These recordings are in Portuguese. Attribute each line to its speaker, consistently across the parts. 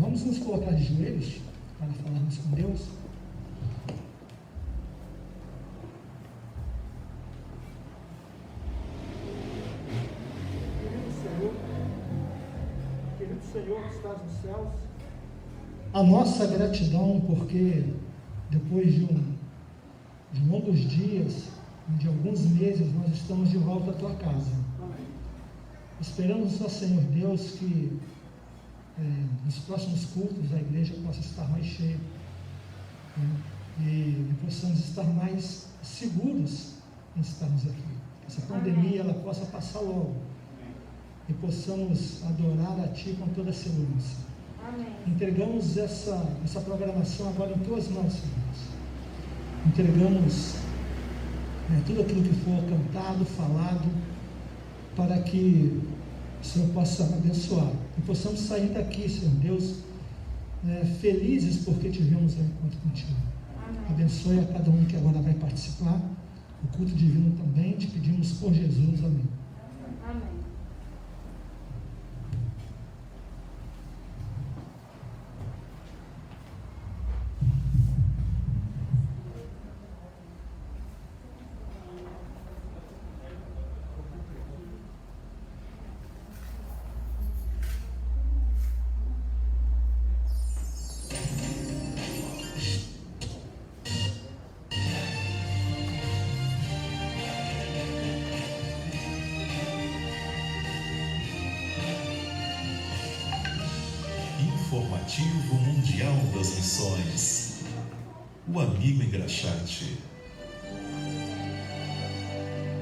Speaker 1: Vamos nos colocar de joelhos para falarmos com Deus.
Speaker 2: Querido Senhor que estás nos céus,
Speaker 1: A nossa gratidão, porque depois de longos dias, de alguns meses, nós estamos de volta à tua casa.
Speaker 2: amém.
Speaker 1: Esperamos, ó Senhor Deus, que nos próximos cultos a igreja possa estar mais cheia, né? E possamos estar mais seguros em estarmos aqui. Essa pandemia ela possa passar logo e possamos adorar a Ti com toda a segurança.
Speaker 3: Amém.
Speaker 1: Entregamos essa programação agora em Tuas mãos, Senhor. Entregamos tudo aquilo que for cantado, falado, para que o Senhor possa abençoar e possamos sair daqui, Senhor Deus, felizes porque tivemos um encontro contigo.
Speaker 3: Amém.
Speaker 1: Abençoe a cada um que agora vai participar, o culto divino também, te pedimos por Jesus, amém.
Speaker 3: Amém.
Speaker 4: Informativo Mundial das Missões. O amigo engraxate.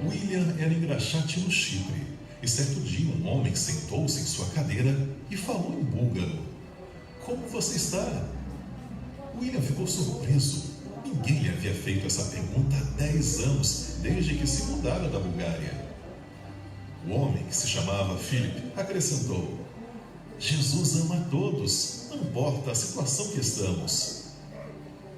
Speaker 4: William era engraxate no Chipre, e certo dia um homem sentou-se em sua cadeira e falou em búlgaro. Como você está? William ficou surpreso. Ninguém lhe havia feito essa pergunta há 10 anos, desde que se mudara da Bulgária. O homem, que se chamava Philip, acrescentou: Jesus ama a todos, não importa a situação que estamos.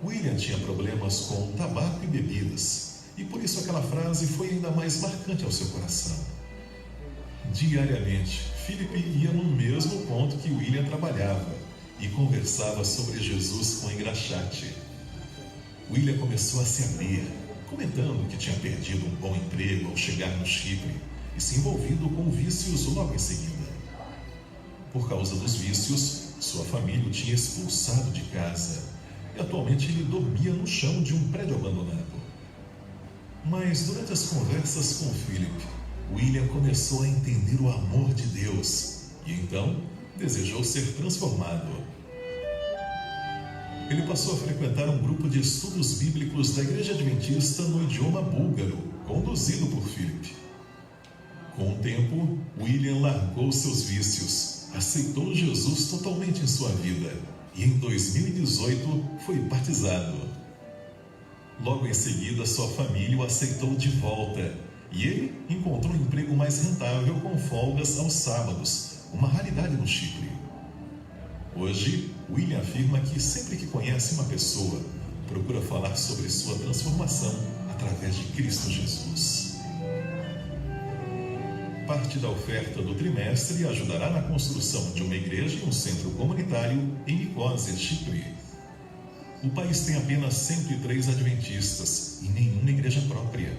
Speaker 4: William tinha problemas com tabaco e bebidas, e por isso aquela frase foi ainda mais marcante ao seu coração. Diariamente, Philip ia no mesmo ponto que William trabalhava e conversava sobre Jesus com engraxate. William começou a se abrir, comentando que tinha perdido um bom emprego ao chegar no Chipre e se envolvido com vícios logo em seguida. Por causa dos vícios, sua família o tinha expulsado de casa e atualmente ele dormia no chão de um prédio abandonado. Mas durante as conversas com Philip, William começou a entender o amor de Deus e então desejou ser transformado. Ele passou a frequentar um grupo de estudos bíblicos da Igreja Adventista no idioma búlgaro, conduzido por Philip. Com o tempo, William largou seus vícios, aceitou Jesus totalmente em sua vida e em 2018 foi batizado. Logo em seguida, sua família o aceitou de volta e ele encontrou um emprego mais rentável com folgas aos sábados, uma raridade no Chipre. Hoje, William afirma que sempre que conhece uma pessoa, procura falar sobre sua transformação através de Cristo Jesus. Parte da oferta do trimestre ajudará na construção de uma igreja e um centro comunitário em Nicósia, Chipre. O país tem apenas 103 adventistas e nenhuma igreja própria.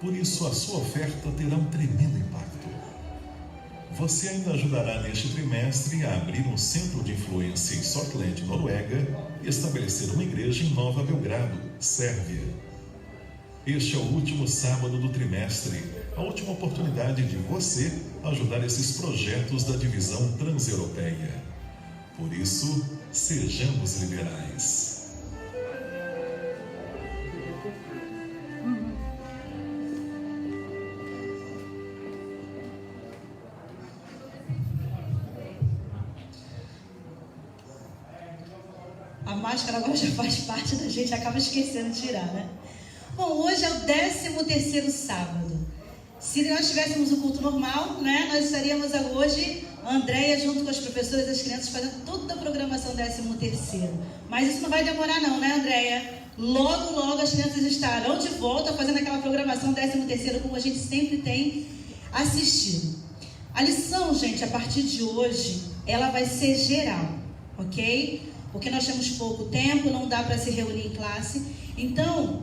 Speaker 4: Por isso, a sua oferta terá um tremendo impacto. Você ainda ajudará neste trimestre a abrir um centro de influência em Sortland, Noruega, e estabelecer uma igreja em Nova Belgrado, Sérvia. Este é o último sábado do trimestre, a última oportunidade de você ajudar esses projetos da divisão transeuropeia. Por isso, sejamos liberais.
Speaker 5: A máscara agora já faz parte da gente, acaba esquecendo de tirar, né? Bom, hoje é o 13º sábado. Se nós tivéssemos um culto normal, né, nós estaríamos hoje, a Andréia, junto com as professoras e as crianças, fazendo toda a programação 13º. Mas isso não vai demorar não, né, Andréia? Logo, logo as crianças estarão de volta fazendo aquela programação 13º, como a gente sempre tem assistido. A lição, gente, a partir de hoje, ela vai ser geral, ok? Porque nós temos pouco tempo, não dá para se reunir em classe. Então,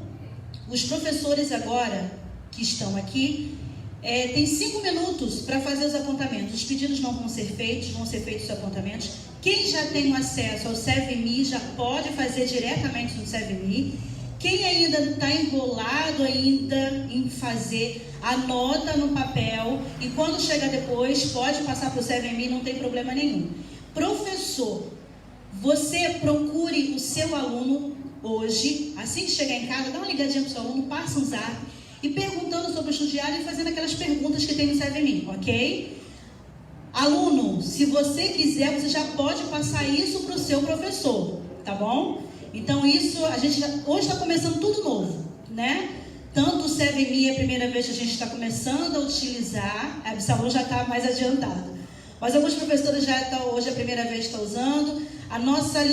Speaker 5: os professores agora, que estão aqui, têm 5 minutos para fazer os apontamentos. Os pedidos não vão ser feitos os apontamentos. Quem já tem acesso ao SEVME já pode fazer diretamente no SEVME. Quem ainda está enrolado em fazer, anota no papel e quando chega depois pode passar para o SEVME, não tem problema nenhum. Professor, você procure o seu aluno hoje, assim que chegar em casa, dá uma ligadinha para o seu aluno, passa um zap e perguntando sobre o estudo diário e fazendo aquelas perguntas que tem no SEVME, ok? Aluno, se você quiser, você já pode passar isso para o seu professor, tá bom? Então isso, a gente hoje está começando tudo novo, né? Tanto o SEVME é a primeira vez que a gente está começando a utilizar, a Absalão já está mais adiantado. Mas alguns professores já estão, hoje é a primeira vez que estão usando. A nossa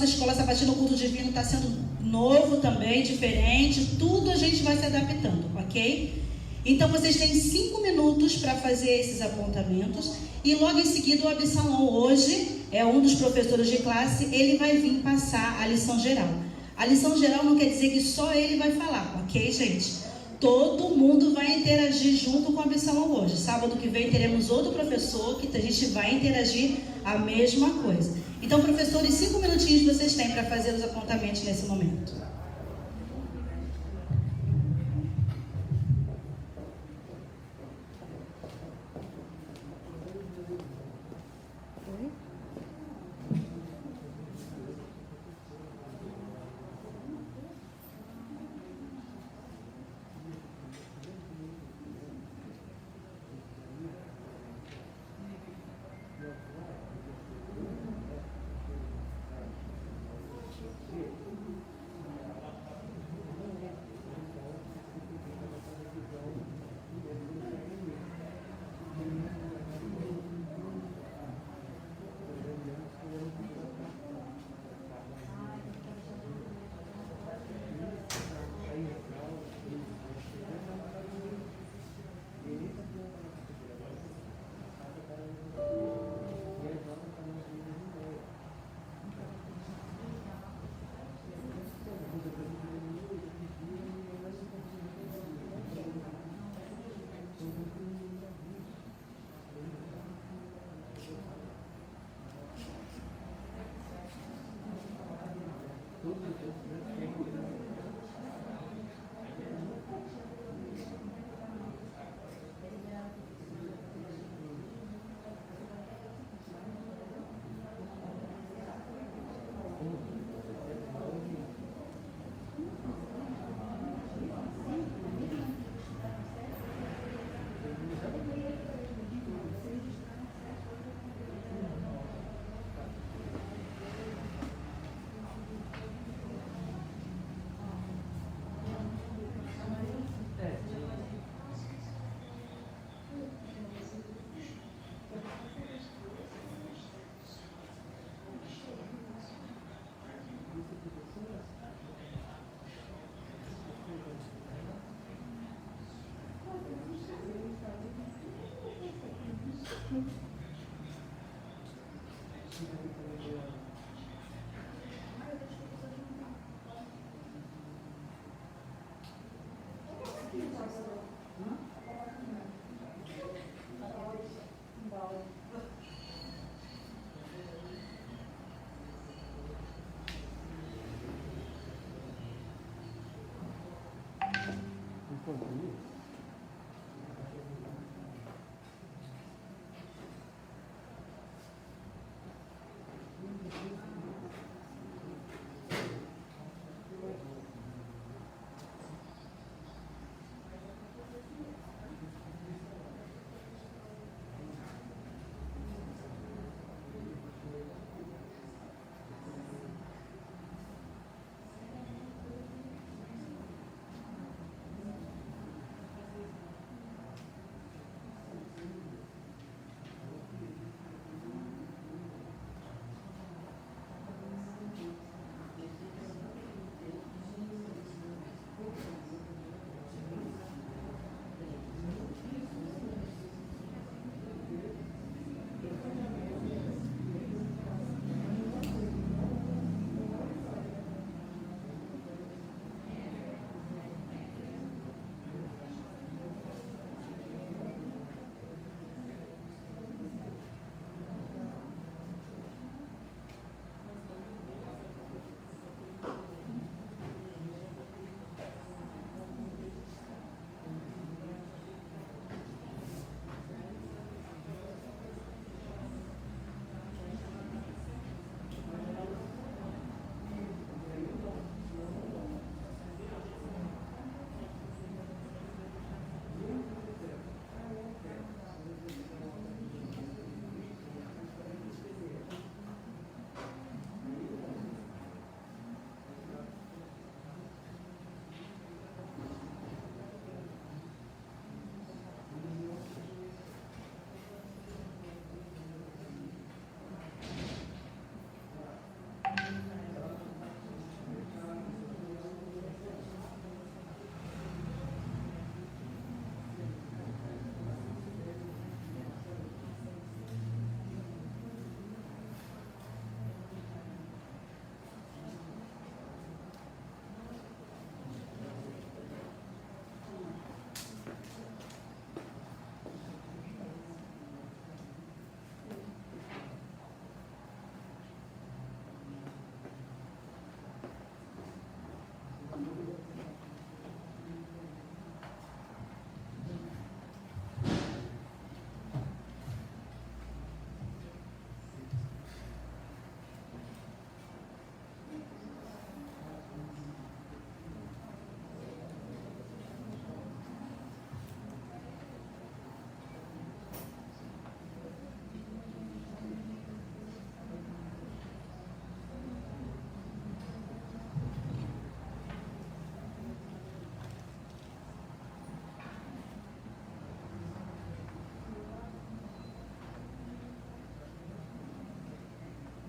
Speaker 5: escola sabatina, o culto divino está sendo novo também, diferente. Tudo a gente vai se adaptando, ok? Então vocês têm 5 minutos para fazer esses apontamentos. E logo em seguida o Absalão hoje é um dos professores de classe. Ele vai vir passar a lição geral. A lição geral não quer dizer que só ele vai falar, ok, gente? Todo mundo vai interagir junto com a Absalão hoje. Sábado que vem teremos outro professor que a gente vai interagir a mesma coisa. Então, professores, 5 minutinhos vocês têm para fazer os apontamentos nesse momento.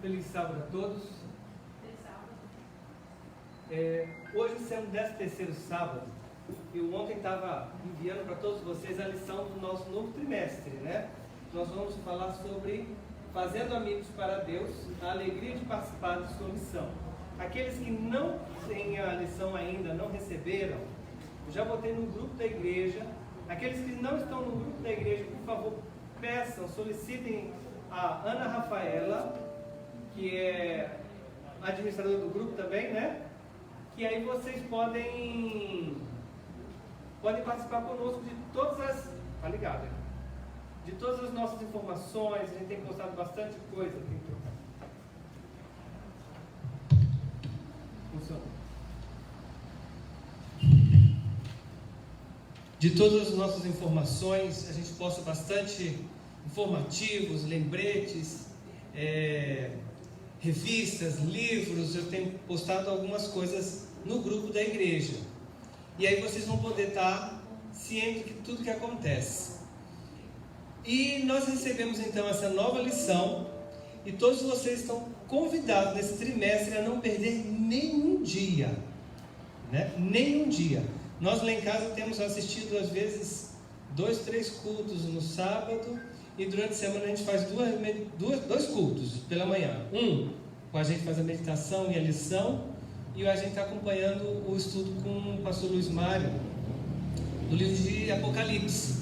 Speaker 6: Feliz sábado a todos. Hoje é o 13º sábado. Eu ontem estava enviando para todos vocês a lição do nosso novo trimestre, né? Nós vamos falar sobre fazendo amigos para Deus, a alegria de participar de sua missão. Aqueles que não têm a lição ainda, não receberam, eu já botei no grupo da igreja. Aqueles que não estão no grupo da igreja, por favor, peçam, solicitem a Ana Rafaela, que é administradora do grupo também, né? Que aí vocês podem participar conosco de todas as... Tá ligado, né? De todas as nossas informações. A gente tem postado bastante coisa. Funciona. De todas as nossas informações, a gente posta bastante informativos, lembretes, revistas, livros. Eu tenho postado algumas coisas no grupo da igreja. E aí vocês vão poder estar cientes de tudo que acontece. E nós recebemos então essa nova lição. E todos vocês estão convidados nesse trimestre a não perder nenhum dia. Né? Nenhum dia. Nós lá em casa temos assistido às vezes 2, 3 cultos no sábado e durante a semana a gente faz dois cultos pela manhã. Com a gente faz a meditação e a lição, e a gente está acompanhando o estudo com o pastor Luiz Mário, do livro de Apocalipse.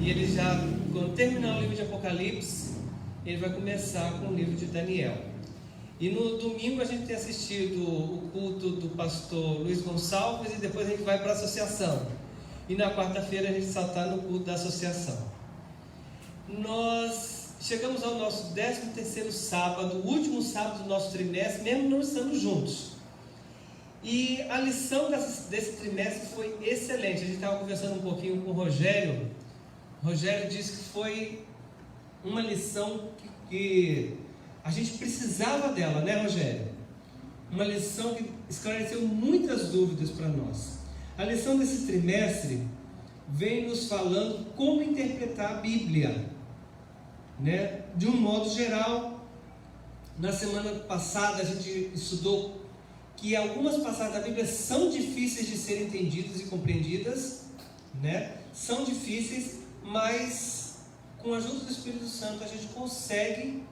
Speaker 6: E ele já, quando terminar o livro de Apocalipse, ele vai começar com o livro de Daniel. E no domingo a gente tem assistido o culto do pastor Luiz Gonçalves, e depois a gente vai para a associação. E na quarta-feira a gente só está no culto da associação. Nós chegamos ao nosso 13º sábado, o último sábado do nosso trimestre, mesmo não estando juntos. E a lição desse trimestre foi excelente. A gente estava conversando um pouquinho com o Rogério. O Rogério disse que foi uma lição que a gente precisava dela, né, Rogério? Uma lição que esclareceu muitas dúvidas para nós. A lição desse trimestre vem nos falando como interpretar a Bíblia, né? De um modo geral. Na semana passada a gente estudou que algumas passagens da Bíblia são difíceis de serem entendidas e compreendidas, né? São difíceis, mas com a ajuda do Espírito Santo a gente consegue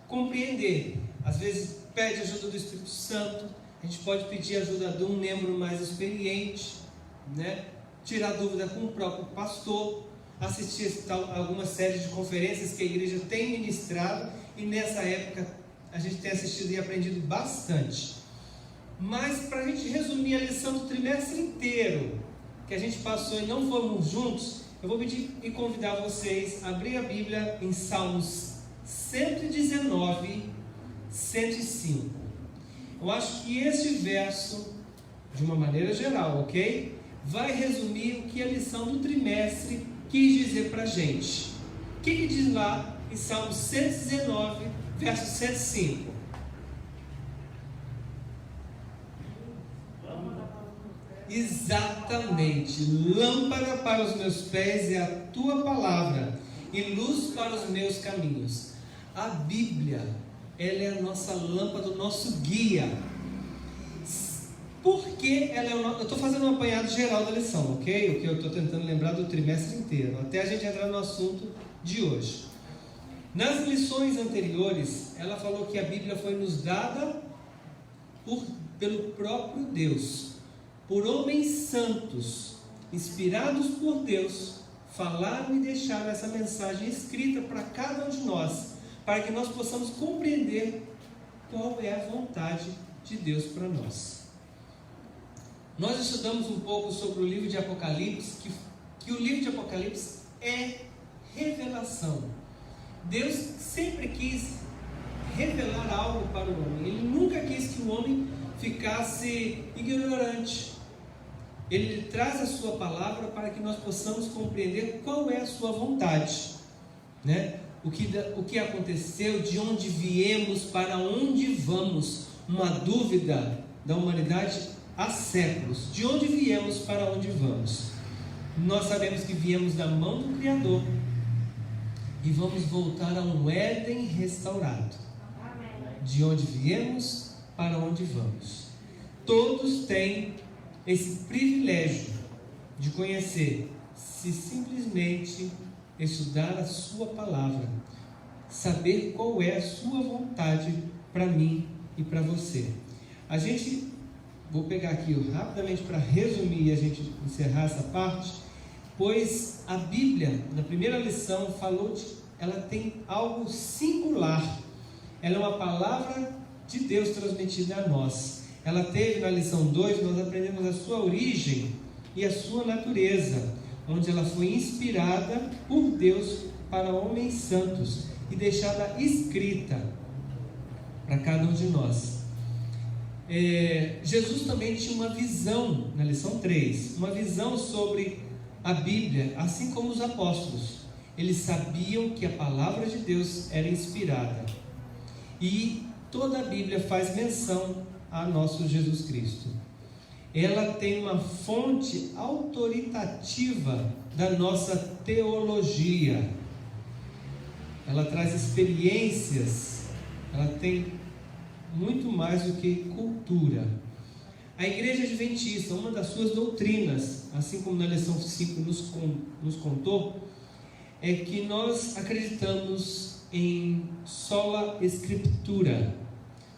Speaker 6: compreender. Às vezes pede ajuda do Espírito Santo, a gente pode pedir ajuda de um membro mais experiente, né? Tirar dúvida com o próprio pastor, assistir algumas séries de conferências que a igreja tem ministrado, e nessa época a gente tem assistido e aprendido bastante. Mas para a gente resumir a lição do trimestre inteiro que a gente passou e não fomos juntos, eu vou pedir e convidar vocês a abrir a Bíblia em Salmos 119, 105. Eu acho que este verso, de uma maneira geral, ok? Vai resumir o que a lição do trimestre quis dizer para a gente. O que diz lá em Salmos 119, verso 105? Exatamente. Lâmpada para os meus pés é a tua palavra, e luz para os meus caminhos. A Bíblia, ela é a nossa lâmpada, o nosso guia. Por que ela é eu estou fazendo um apanhado geral da lição, ok? O que eu estou tentando lembrar do trimestre inteiro, até a gente entrar no assunto de hoje. Nas lições anteriores, ela falou que a Bíblia foi nos dada pelo próprio Deus, por homens santos, inspirados por Deus, falaram e deixaram essa mensagem escrita para cada um de nós, para que nós possamos compreender qual é a vontade de Deus para nós. Nós estudamos um pouco sobre o livro de Apocalipse, que o livro de Apocalipse é revelação. Deus sempre quis revelar algo para o homem. Ele nunca quis que o homem ficasse ignorante. Ele traz a sua palavra para que nós possamos compreender qual é a sua vontade, né? O que aconteceu, de onde viemos, para onde vamos. Uma dúvida da humanidade há séculos. De onde viemos, para onde vamos? Nós sabemos que viemos da mão do Criador e vamos voltar a um Éden restaurado. De onde viemos, para onde vamos. Todos têm esse privilégio de conhecer, se simplesmente estudar a sua palavra, saber qual é a sua vontade para mim e para você. Vou pegar aqui rapidamente para resumir e a gente encerrar essa parte, pois a Bíblia, na primeira lição, ela tem algo singular. Ela é uma palavra de Deus transmitida a nós. Ela teve na lição 2, nós aprendemos a sua origem e a sua natureza, onde ela foi inspirada por Deus para homens santos e deixada escrita para cada um de nós. Jesus também tinha uma visão, na lição 3, uma visão sobre a Bíblia, assim como os apóstolos. Eles sabiam que a palavra de Deus era inspirada, e toda a Bíblia faz menção a nosso Jesus Cristo. Ela tem uma fonte autoritativa da nossa teologia. Ela traz experiências, ela tem muito mais do que cultura. A Igreja Adventista, uma das suas doutrinas, assim como na lição 5 nos contou,
Speaker 7: é que nós acreditamos em sola escritura,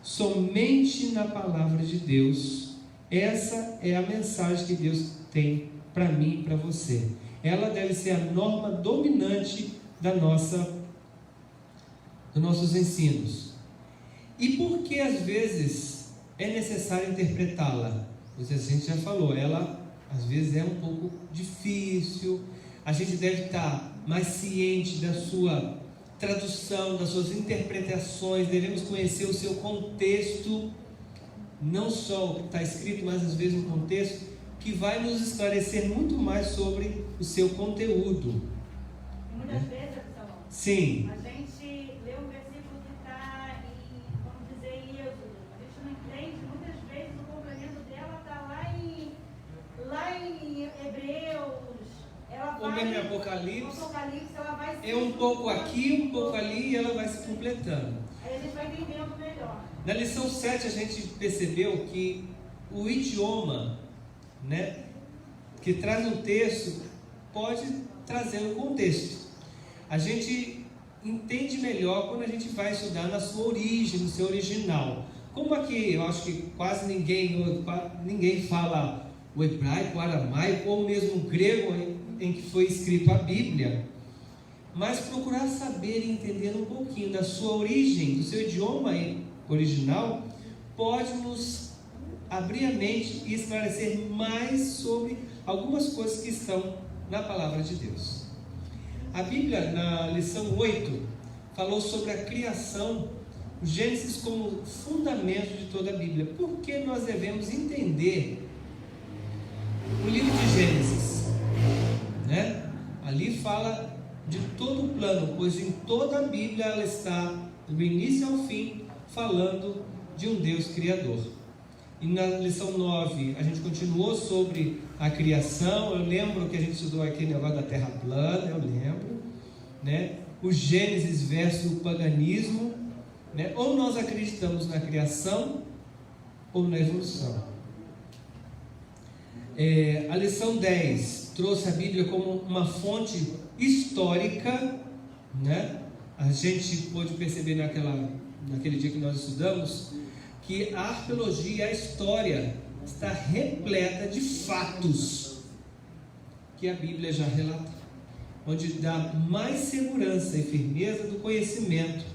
Speaker 7: somente na palavra de Deus. Essa é a mensagem que Deus tem para mim e para você. Ela deve ser a norma dominante dos nossos ensinos. E por que às vezes é necessário interpretá-la? Pois a gente já falou, ela às vezes é um pouco difícil. A gente deve estar mais ciente da sua tradução, das suas interpretações. Devemos conhecer o seu contexto, não só o que está escrito, mas às vezes o contexto, que vai nos esclarecer muito mais sobre o seu conteúdo.
Speaker 3: Muitas vezes, Salão,
Speaker 7: Sim.
Speaker 3: a gente lê um versículo que está em, vamos dizer, em Êxodo. A gente não entende, muitas vezes o complemento dela está lá em Hebreus. Ela
Speaker 7: Ou
Speaker 3: vai
Speaker 7: mesmo em Apocalipse.
Speaker 3: ela vai se...
Speaker 7: É um pouco aqui, um pouco ali, e ela vai se completando.
Speaker 3: Aí a gente vai entendendo melhor.
Speaker 7: Na lição 7 a gente percebeu que o idioma, né, que traz um texto, pode trazer um contexto. A gente entende melhor quando a gente vai estudar na sua origem, no seu original. Como aqui eu acho que quase ninguém fala o hebraico, o aramaico ou mesmo o grego em que foi escrito a Bíblia, mas procurar saber e entender um pouquinho da sua origem, do seu idioma original, pode nos abrir a mente e esclarecer mais sobre algumas coisas que estão na palavra de Deus. A Bíblia, na lição 8, falou sobre a criação, o Gênesis como fundamento de toda a Bíblia. Por que nós devemos entender o livro de Gênesis? Né? Ali fala de todo o plano, pois em toda a Bíblia ela está, do início ao fim, falando de um Deus Criador. E na lição 9, a gente continuou sobre a criação. Eu lembro que a gente estudou aqui o negócio da terra plana, eu lembro, né? O Gênesis versus o paganismo, né? Ou nós acreditamos na criação, ou na evolução. A lição 10 trouxe a Bíblia como uma fonte histórica, né? A gente pôde perceber naquele dia que nós estudamos, que a arqueologia, a história, está repleta de fatos que a Bíblia já relata, onde dá mais segurança e firmeza do conhecimento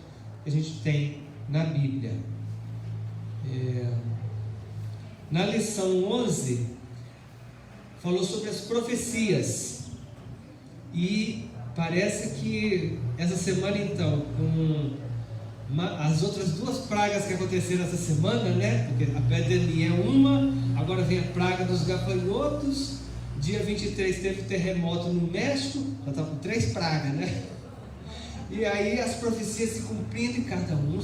Speaker 7: que a gente tem na Bíblia. Na lição 11, falou sobre as profecias, e parece que essa semana então, com as outras duas pragas que aconteceram essa semana, né? Porque a pandemia é uma, agora vem a praga dos gafanhotos. Dia 23 teve terremoto no México, já está com 3 pragas, né? E aí as profecias se cumprindo e cada um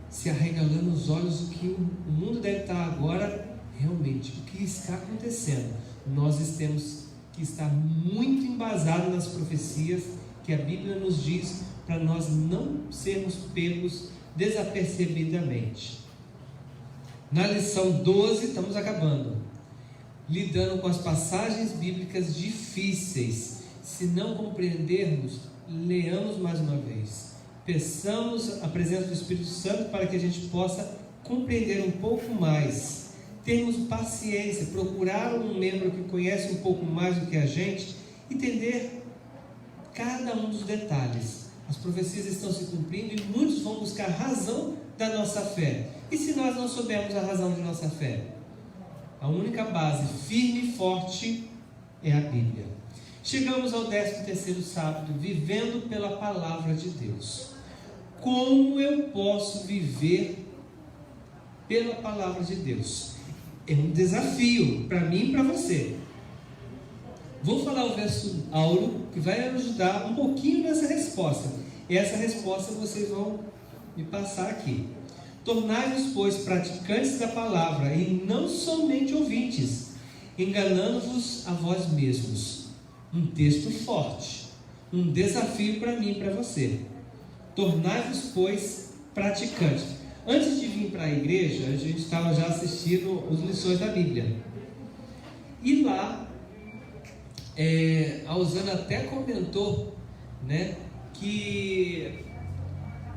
Speaker 7: se arregalando os olhos do que o mundo deve estar agora realmente, o que está acontecendo. Nós temos que estar muito embasados nas profecias que a Bíblia nos diz, para nós não sermos pegos desapercebidamente. Na lição 12, estamos acabando, lidando com as passagens bíblicas difíceis. Se não compreendermos, leamos mais uma vez. Peçamos a presença do Espírito Santo para que a gente possa compreender um pouco mais. Termos paciência, procurar um membro que conhece um pouco mais do que a gente, entender cada um dos detalhes. As profecias estão se cumprindo e muitos vão buscar razão da nossa fé. E se nós não soubermos a razão de nossa fé? A única base firme e forte é a Bíblia. Chegamos ao 13º sábado, vivendo pela palavra de Deus. Como eu posso viver pela palavra de Deus? É um desafio para mim e para você. Vou falar o verso áureo que vai ajudar um pouquinho nessa resposta. E essa resposta vocês vão me passar aqui. Tornai-vos, pois, praticantes da palavra e não somente ouvintes, enganando-vos a vós mesmos. Um texto forte, um desafio para mim e para você. Tornai-vos, pois, praticantes. Antes de vir para a igreja, a gente estava já assistindo as lições da Bíblia. E lá, A Osana até comentou, né, que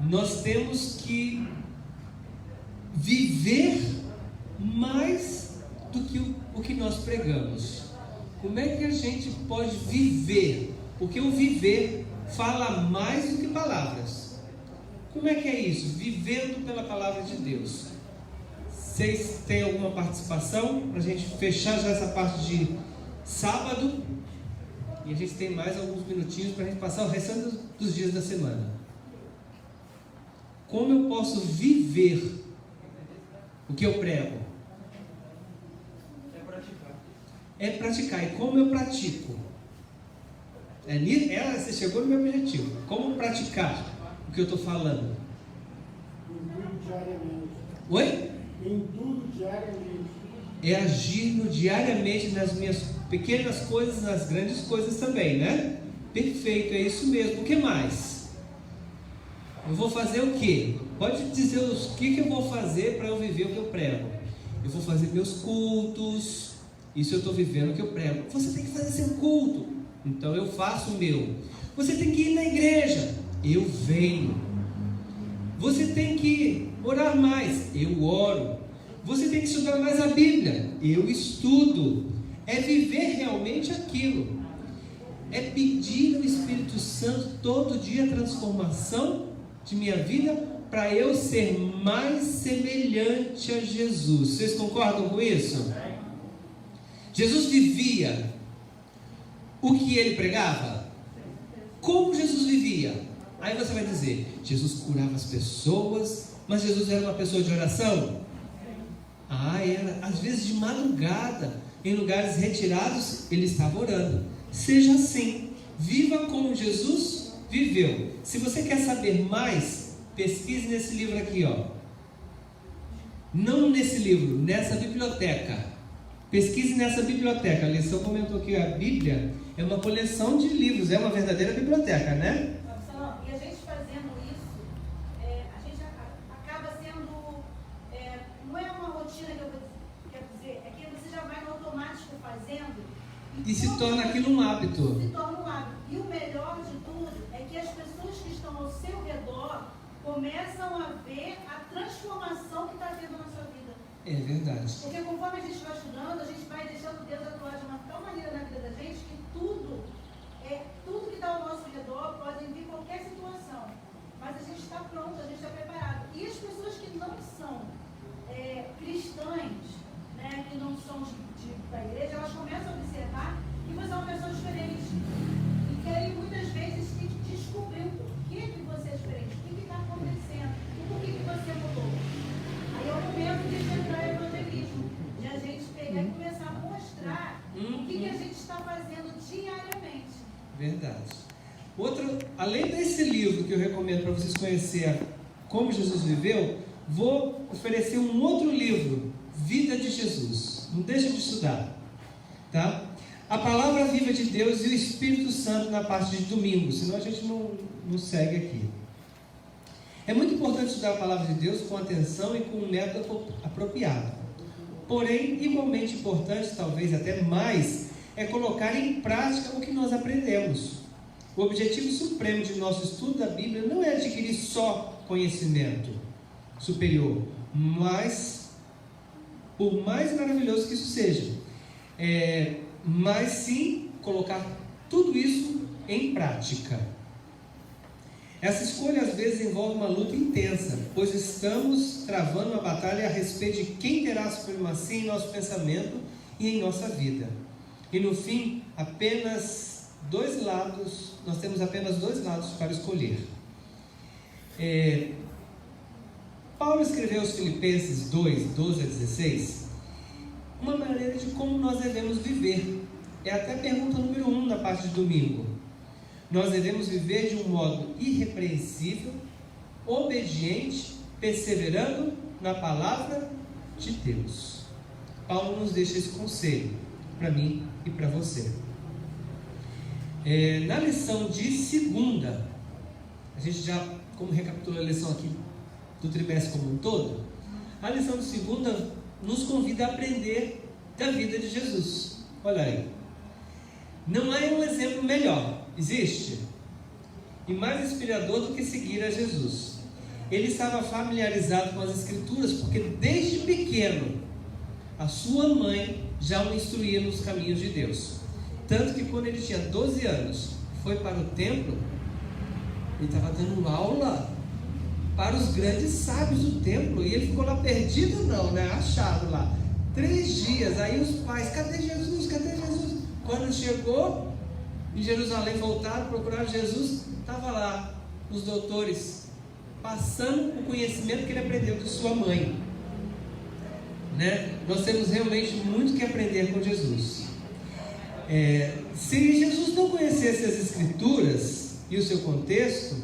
Speaker 7: nós temos que viver mais do que o que nós pregamos. Como é que a gente pode viver? Porque o viver fala mais do que palavras. Como é que é isso? Vivendo pela palavra de Deus. Vocês têm alguma participação? Para a gente fechar já essa parte de sábado. E a gente tem mais alguns minutinhos para a gente passar o restante dos dias da semana. Como eu posso viver o que eu prego? É praticar. E como eu pratico? Você chegou no meu objetivo. Como praticar o que eu estou falando?
Speaker 2: Em tudo diariamente.
Speaker 7: Oi?
Speaker 2: Em tudo diariamente.
Speaker 7: É agir diariamente nas minhas pequenas coisas, nas grandes coisas também, né? Perfeito, é isso mesmo. O que mais? Eu vou fazer o quê? Pode dizer o que eu vou fazer para eu viver o que eu prego. Eu vou fazer meus cultos. Isso eu estou vivendo o que eu prego. Você tem que fazer seu culto. Então eu faço o meu. Você tem que ir na igreja. Eu venho. Você tem que orar mais. Eu oro. Você tem que estudar mais a Bíblia. Eu estudo. É viver realmente aquilo. É pedir ao Espírito Santo todo dia a transformação de minha vida para eu ser mais semelhante a Jesus. Vocês concordam com isso? Jesus vivia o que ele pregava? Como Jesus vivia? Aí você vai dizer, Jesus curava as pessoas, mas Jesus era uma pessoa de oração? Era, às vezes de madrugada, em lugares retirados, ele estava orando. Seja assim, viva como Jesus viveu. Se você quer saber mais, pesquise nesse livro aqui, ó. Não nesse livro, nessa biblioteca. Pesquise nessa biblioteca. A lição comentou que a Bíblia é uma coleção de livros, é uma verdadeira biblioteca, né?
Speaker 3: E a gente fazendo isso, a gente acaba sendo, não é uma rotina que eu quero dizer, é que você já vai no automático fazendo.
Speaker 7: E se torna aquilo um hábito.
Speaker 3: Se torna um hábito. E o melhor de tudo é que as pessoas que estão ao seu redor começam a ver a transformação que está tendo na sua vida.
Speaker 7: É verdade.
Speaker 3: Porque conforme a gente vai estudando, a gente vai deixando Deus atuar de uma tal maneira na vida da gente que tudo que está ao nosso redor pode vir qualquer situação. Mas a gente está pronto, a gente está preparado. E as pessoas que não são cristãs, né, que não são da igreja, elas começam a observar que você é uma pessoa diferente. E que aí muitas vezes tem que descobrir o porquê que você é diferente, o que está acontecendo, e por que você mudou. Aí é o momento de entrar em evangelismo, de a gente pegar e começar a mostrar o que a gente está fazendo diariamente.
Speaker 7: Verdade. Além desse livro que eu recomendo para vocês conhecerem como Jesus viveu, vou oferecer um outro livro, Vida de Jesus. Não deixa de estudar, tá? A palavra viva de Deus e o Espírito Santo na parte de domingo, senão a gente não segue aqui. É muito importante estudar a palavra de Deus com atenção e com um método apropriado. Porém, igualmente importante, talvez até mais, é colocar em prática o que nós aprendemos. O objetivo supremo de nosso estudo da Bíblia não é adquirir só conhecimento superior, mas, por mais maravilhoso que isso seja, mas sim colocar tudo isso em prática. Essa escolha às vezes envolve uma luta intensa, pois estamos travando uma batalha a respeito de quem terá a supremacia em nosso pensamento e em nossa vida. E no fim, nós temos apenas dois lados para escolher. Paulo escreveu aos Filipenses 2, 12 a 16, uma maneira de como nós devemos viver. É até a pergunta número 1 na parte de domingo. Nós devemos viver de um modo irrepreensível, obediente, perseverando na palavra de Deus. Paulo nos deixa esse conselho para mim e para você. Na lição de segunda, a gente já, como recapitulou a lição aqui do trimestre como um todo, a lição de segunda nos convida a aprender da vida de Jesus. Olha aí. Não há um exemplo melhor, existe? E mais inspirador do que seguir a Jesus. Ele estava familiarizado com as Escrituras, porque desde pequeno a sua mãe já o instruía nos caminhos de Deus. Tanto que quando ele tinha 12 anos, foi para o templo, ele estava dando aula para os grandes sábios do templo, e ele ficou lá perdido não, né? Achado lá, 3 dias, aí os pais, cadê Jesus, cadê Jesus? Quando chegou em Jerusalém, voltaram, procuraram Jesus, estava lá, os doutores, passando o conhecimento que ele aprendeu de sua mãe, né? Nós temos realmente muito que aprender com Jesus. Se Jesus não conhecesse as Escrituras e o seu contexto,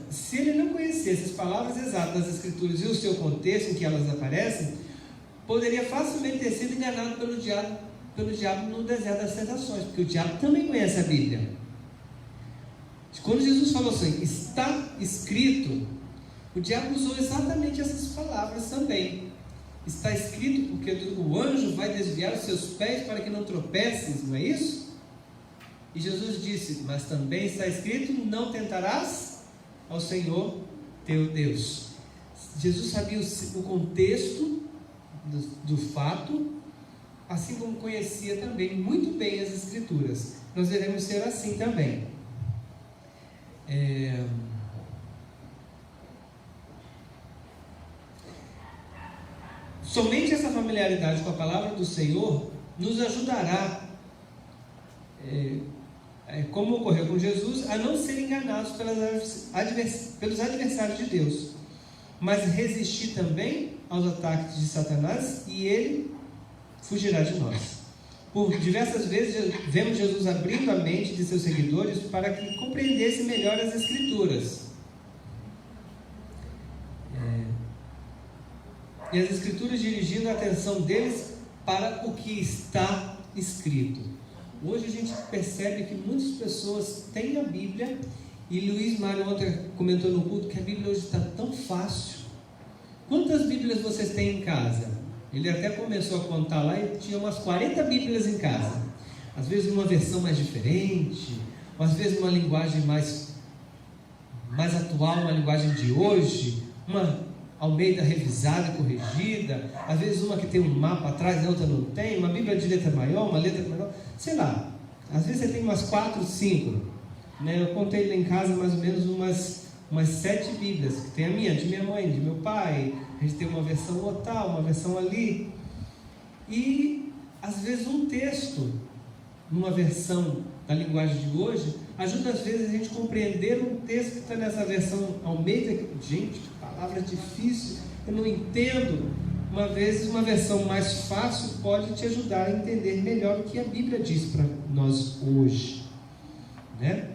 Speaker 7: se ele não conhecesse as palavras exatas das Escrituras e o seu contexto em que elas aparecem, poderia facilmente ter sido enganado pelo diabo no deserto das tentações, porque o diabo também conhece a Bíblia. Quando Jesus falou assim, está escrito, o diabo usou exatamente essas palavras também. Está escrito porque o anjo vai desviar os seus pés para que não tropeces, não é isso? E Jesus disse, mas também está escrito, não tentarás ao Senhor teu Deus. Jesus sabia o contexto do fato, assim como conhecia também muito bem as Escrituras. Nós devemos ser assim também. Somente essa familiaridade com a palavra do Senhor nos ajudará, como ocorreu com Jesus, a não ser enganados pelos adversários de Deus, mas resistir também aos ataques de Satanás, e ele fugirá de nós. Por diversas vezes vemos Jesus abrindo a mente de seus seguidores para que compreendessem melhor as Escrituras. E as Escrituras dirigindo a atenção deles para o que está escrito. Hoje a gente percebe que muitas pessoas têm a Bíblia, e Luiz Mário ontem comentou no culto que a Bíblia hoje está tão fácil. Quantas Bíblias vocês têm em casa? Ele até começou a contar lá e tinha umas 40 Bíblias em casa. Às vezes numa versão mais diferente, ou às vezes numa linguagem mais atual, uma linguagem de hoje, uma Almeida revisada e corrigida, às vezes uma que tem um mapa atrás, a outra não tem, uma Bíblia de letra maior, uma letra menor, sei lá, às vezes você tem umas 4, 5, né? Eu contei lá em casa mais ou menos umas 7 Bíblias, que tem a minha, de minha mãe, de meu pai, a gente tem uma versão otal, uma versão ali, e às vezes um texto, numa versão da linguagem de hoje, ajuda às vezes a gente a compreender um texto que está nessa versão Almeida, gente, que palavra difícil, eu não entendo. Uma vez uma versão mais fácil pode te ajudar a entender melhor o que a Bíblia diz para nós hoje, né?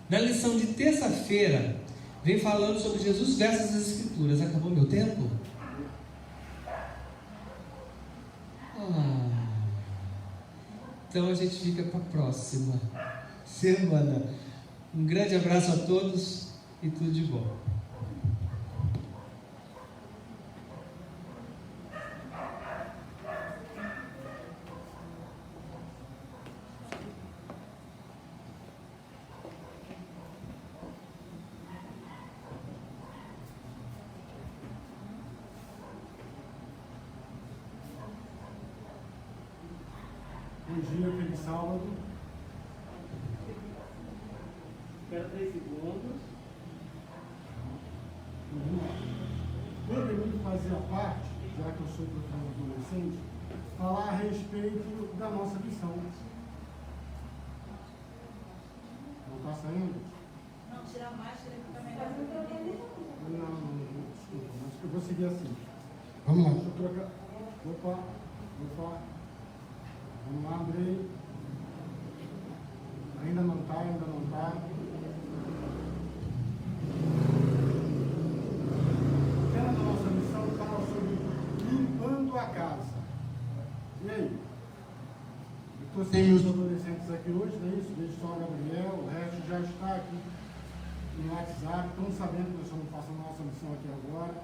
Speaker 7: Na lição de terça-feira, vem falando sobre Jesus versus as Escrituras. Acabou meu tempo? Então a gente fica para a próxima semana. Um grande abraço a todos e tudo de bom.
Speaker 2: Dia aquele sábado.
Speaker 6: Espera 3 segundos.
Speaker 2: Poderia fazer a parte, já que eu sou professor adolescente, falar a respeito da nossa lição. Não está saindo?
Speaker 3: Não, tirar a máscara que fica melhor para entender.
Speaker 2: Não, desculpa, mas eu vou seguir assim. Vamos lá. Deixa eu trocar. Opa. Vamos lá, Andrei. Ainda não está. Aquela nossa missão fala sobre limpando a casa. E aí? Eu estou sem meus adolescentes aqui hoje, não é isso? Deixa só o Gabriel, o resto já está aqui no WhatsApp, estão sabendo que nós estamos passando a nossa missão aqui agora.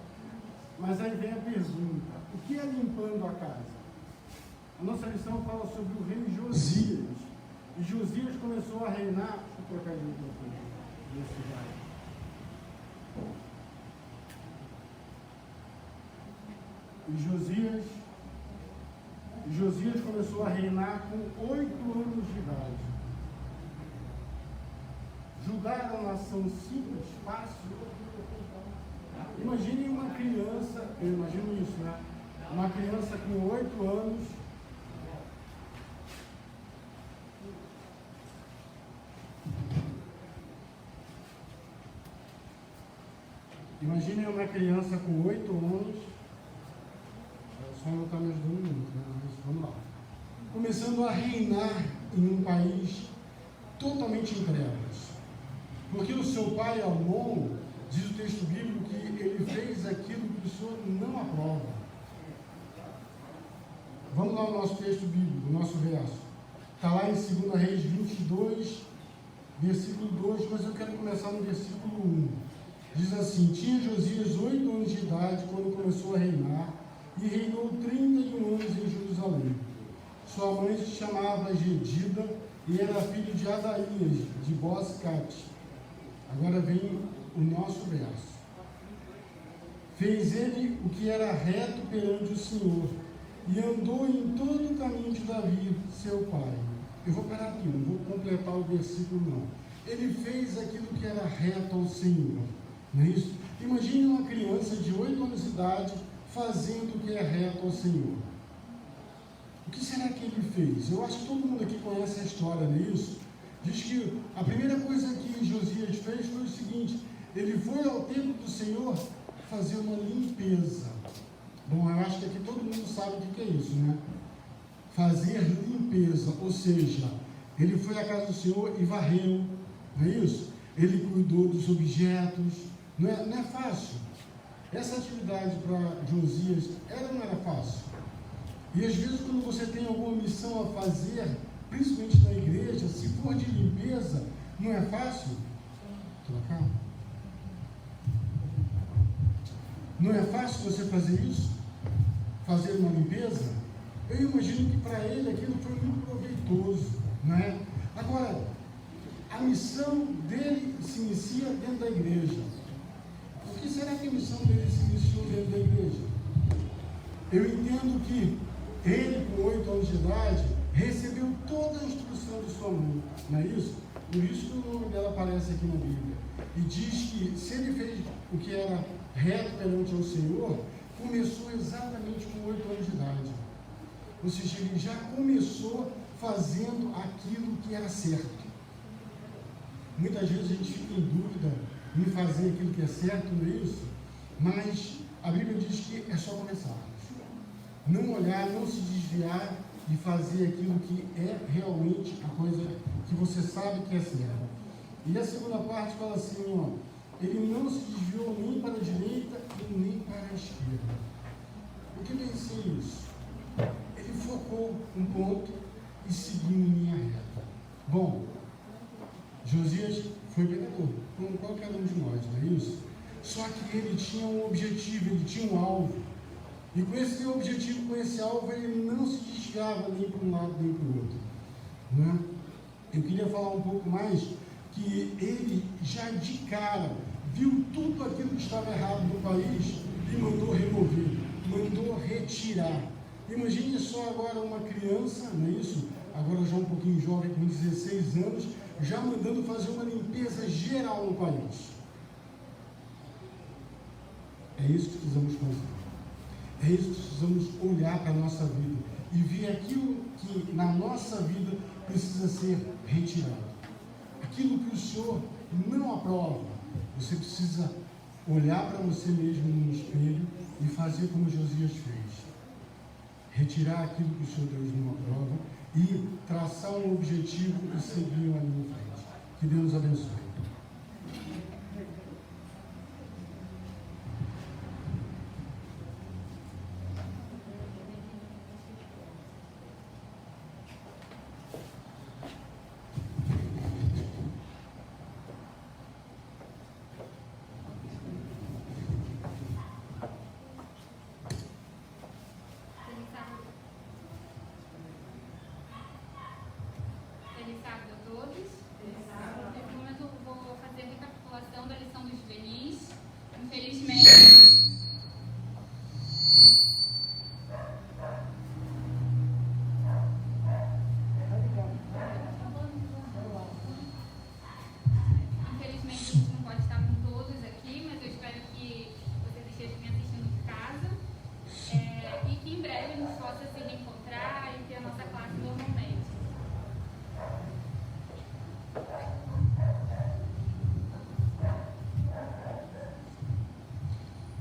Speaker 2: Mas aí vem a pergunta: o que é limpando a casa? A nossa lição fala sobre o rei Josias. E Josias começou a reinar. Deixa eu trocar de microfone. E Josias começou a reinar com 8 anos de idade. Judá era uma nação simples, fácil. Imagine uma criança, eu imagino isso, né? Uma criança com 8 anos. Imagine uma criança com 8 anos. Só não está me ajudando muito, né? Mas vamos lá. Começando a reinar em um país totalmente em trevas. Porque o seu pai Amon, diz o texto bíblico, que ele fez aquilo que o Senhor não aprova. Vamos lá ao nosso texto bíblico, o nosso verso. Está lá em 2 Reis 22, versículo 2, mas eu quero começar no versículo 1. Diz assim: tinha Josias 8 anos de idade quando começou a reinar, e reinou 31 anos em Jerusalém. Sua mãe se chamava Gedida e era filho de Adaías, de Boscate. Agora vem o nosso verso. Fez ele o que era reto perante o Senhor, e andou em todo o caminho de Davi, seu pai. Eu vou parar aqui, não vou completar o versículo não. Ele fez aquilo que era reto ao Senhor, não é isso? Imagine uma criança de 8 anos de idade fazendo o que é reto ao Senhor. O que será que ele fez? Eu acho que todo mundo aqui conhece a história, não é isso? Diz que a primeira coisa que Josias fez foi o seguinte: ele foi ao templo do Senhor fazer uma limpeza. Bom, eu acho que aqui todo mundo sabe o que é isso, né? Fazer limpeza, ou seja, ele foi à casa do Senhor e varreu, não é isso? Ele cuidou dos objetos, não é fácil. Essa atividade para Josias era ou não era fácil? E às vezes quando você tem alguma missão a fazer, principalmente na igreja, se for de limpeza, não é fácil? Trocar? Não é fácil você fazer isso? Fazer uma limpeza? Eu imagino que para ele aquilo foi muito proveitoso, não é? Agora, a missão dele se inicia dentro da igreja. Por que será que a missão dele se iniciou dentro da igreja? Eu entendo que ele, com 8 anos de idade, recebeu toda a instrução de sua mãe, não é isso? Por isso que o nome dela aparece aqui na Bíblia. E diz que se ele fez o que era reto perante ao Senhor, começou exatamente com 8 anos de idade. Ou seja, ele já começou fazendo aquilo que era certo. Muitas vezes a gente fica em dúvida em fazer aquilo que é certo, não é isso? Mas a Bíblia diz que é só começar. Não olhar, não se desviar de fazer aquilo que é realmente a coisa que você sabe que é certa. E a segunda parte fala assim, ó, ele não se desviou nem para a direita e nem para a esquerda. O que quer dizer isso? Ele focou um ponto e seguiu em linha reta. Bom, Josias foi pecador, como qualquer um de nós, não é isso? Só que ele tinha um objetivo, ele tinha um alvo. E com esse objetivo, com esse alvo, ele não se desviava nem para um lado nem para o outro. Né? Eu queria falar um pouco mais que ele já de cara viu tudo aquilo que estava errado no país e mandou remover, mandou retirar. Imagine só agora uma criança, não é isso? Agora já um pouquinho jovem, com 16 anos, já mandando fazer uma limpeza geral no país. É isso que precisamos fazer. É isso que precisamos olhar para a nossa vida e ver aquilo que na nossa vida precisa ser retirado. Aquilo que o Senhor não aprova, você precisa olhar para você mesmo no espelho e fazer como Josias fez. Retirar aquilo que o Senhor Deus não aprova e traçar um objetivo e seguir ali em frente. Que Deus nos abençoe.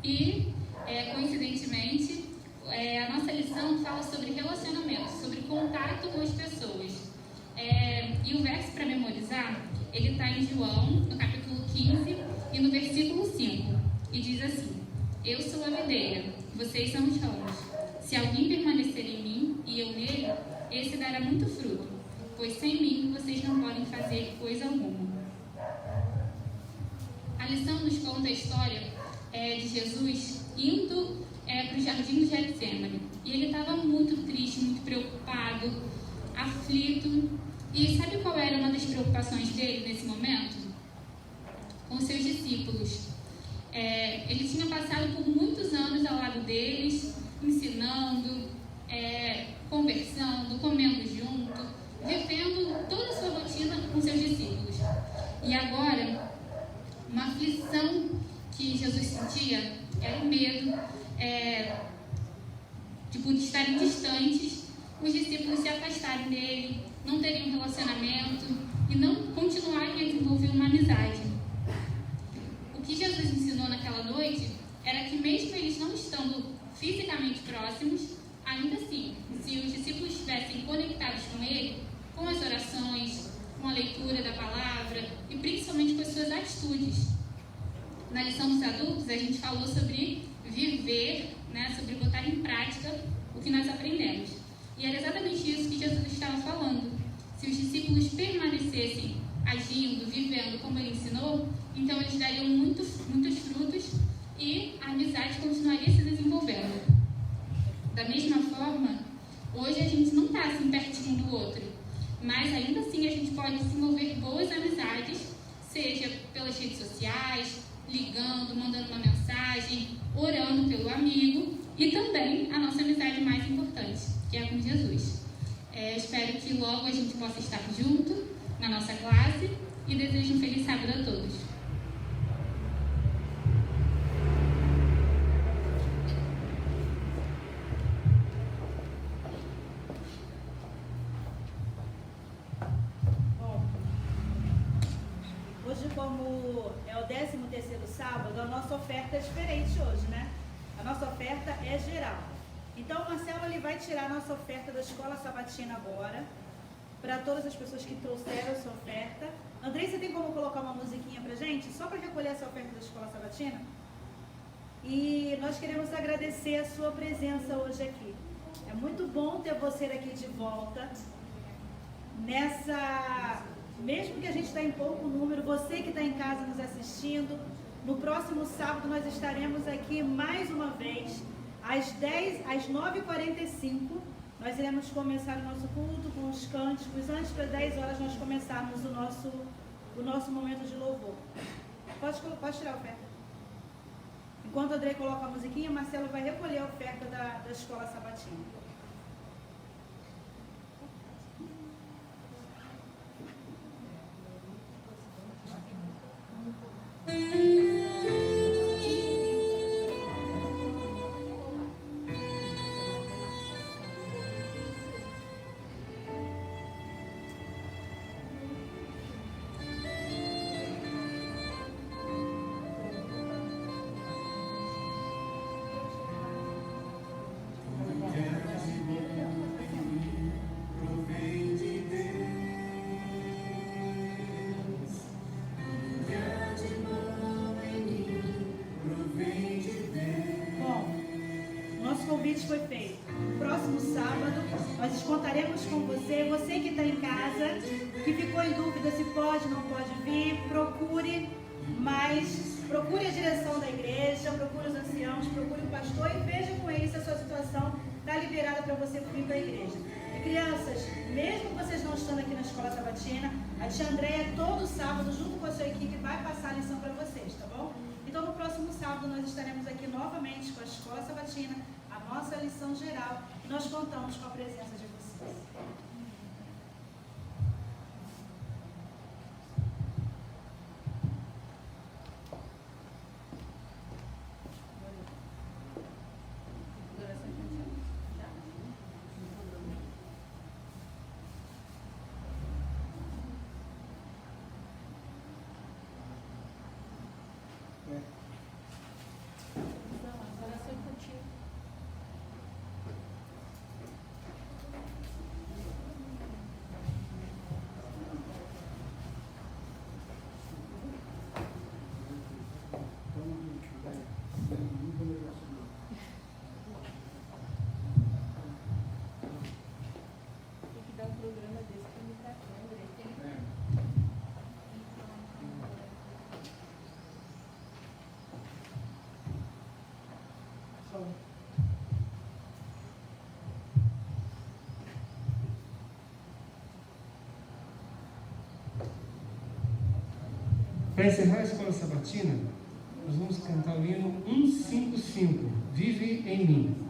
Speaker 8: E, coincidentemente, a nossa lição fala sobre relacionamento, sobre contato com as pessoas. E o verso para memorizar, ele está em João, no capítulo 15 e no versículo 5. E diz assim: Eu sou a videira, vocês são os ramos. Se alguém permanecer em mim e eu nele, esse dará muito fruto, pois sem mim vocês não podem fazer coisa alguma. A lição nos conta a história de Jesus indo para o jardim do Getsemane. E ele estava muito triste, muito preocupado, aflito. E sabe qual era uma das preocupações dele nesse momento? Com os seus discípulos. Ele tinha passado por muitos anos ao lado deles, ensinando, conversando, comendo junto, vivendo toda a sua rotina com seus discípulos. E agora, uma aflição que Jesus sentia era o medo de estarem distantes, os discípulos se afastarem dele, não terem um relacionamento e não continuarem a desenvolver uma amizade. O que Jesus ensinou naquela noite era que mesmo eles não estando fisicamente próximos, ainda assim, se os discípulos estivessem conectados com ele, com as orações, com a leitura da palavra e principalmente com as suas atitudes. Na lição dos adultos, a gente falou sobre viver, sobre botar em prática o que nós aprendemos. E era exatamente isso que Jesus estava falando. Se os discípulos permanecessem agindo, vivendo como ele ensinou, então eles dariam muitos frutos e a amizade continuaria se desenvolvendo. Da mesma forma, hoje a gente não está assim pertinho do outro, mas ainda assim a gente pode desenvolver boas amizades, seja pelas redes sociais, ligando, mandando uma mensagem, orando pelo amigo e também a nossa amizade mais importante, que é com Jesus. Espero que logo a gente possa estar junto na nossa classe e desejo um feliz sábado a todos.
Speaker 3: Hoje, como é o 13º sábado, a nossa oferta é diferente hoje, né? A nossa oferta é geral. Então, o Marcelo ele vai tirar a nossa oferta da Escola Sabatina agora, para todas as pessoas que trouxeram a sua oferta. Andrei, você tem como colocar uma musiquinha pra gente, só para recolher essa oferta da Escola Sabatina? E nós queremos agradecer a sua presença hoje aqui. É muito bom ter você aqui de volta, mesmo que a gente está em pouco número, você que está em casa nos assistindo, no próximo sábado nós estaremos aqui mais uma vez, às 9h45, nós iremos começar o nosso culto com os cânticos, antes das 10 horas nós começarmos o nosso momento de louvor. Pode tirar a oferta. Enquanto o Andrei coloca a musiquinha, o Marcelo vai recolher a oferta da Escola Sabatina. Foi feito. Próximo sábado nós contaremos com você que está em casa, que ficou em dúvida se pode ou não pode vir, procure a direção da igreja, procure os anciãos, procure o pastor e veja com ele se a sua situação está liberada para você vir para a igreja. E crianças, mesmo vocês não estando aqui na Escola Sabatina, a tia Andréia todo sábado junto com a sua equipe vai passar a lição para vocês, tá bom? Então no próximo sábado nós estaremos aqui novamente com a Escola Sabatina a nossa lição geral. Nós contamos com a presença de vocês.
Speaker 7: Para encerrar a escola sabatina, nós vamos cantar o hino 155, Vive em mim.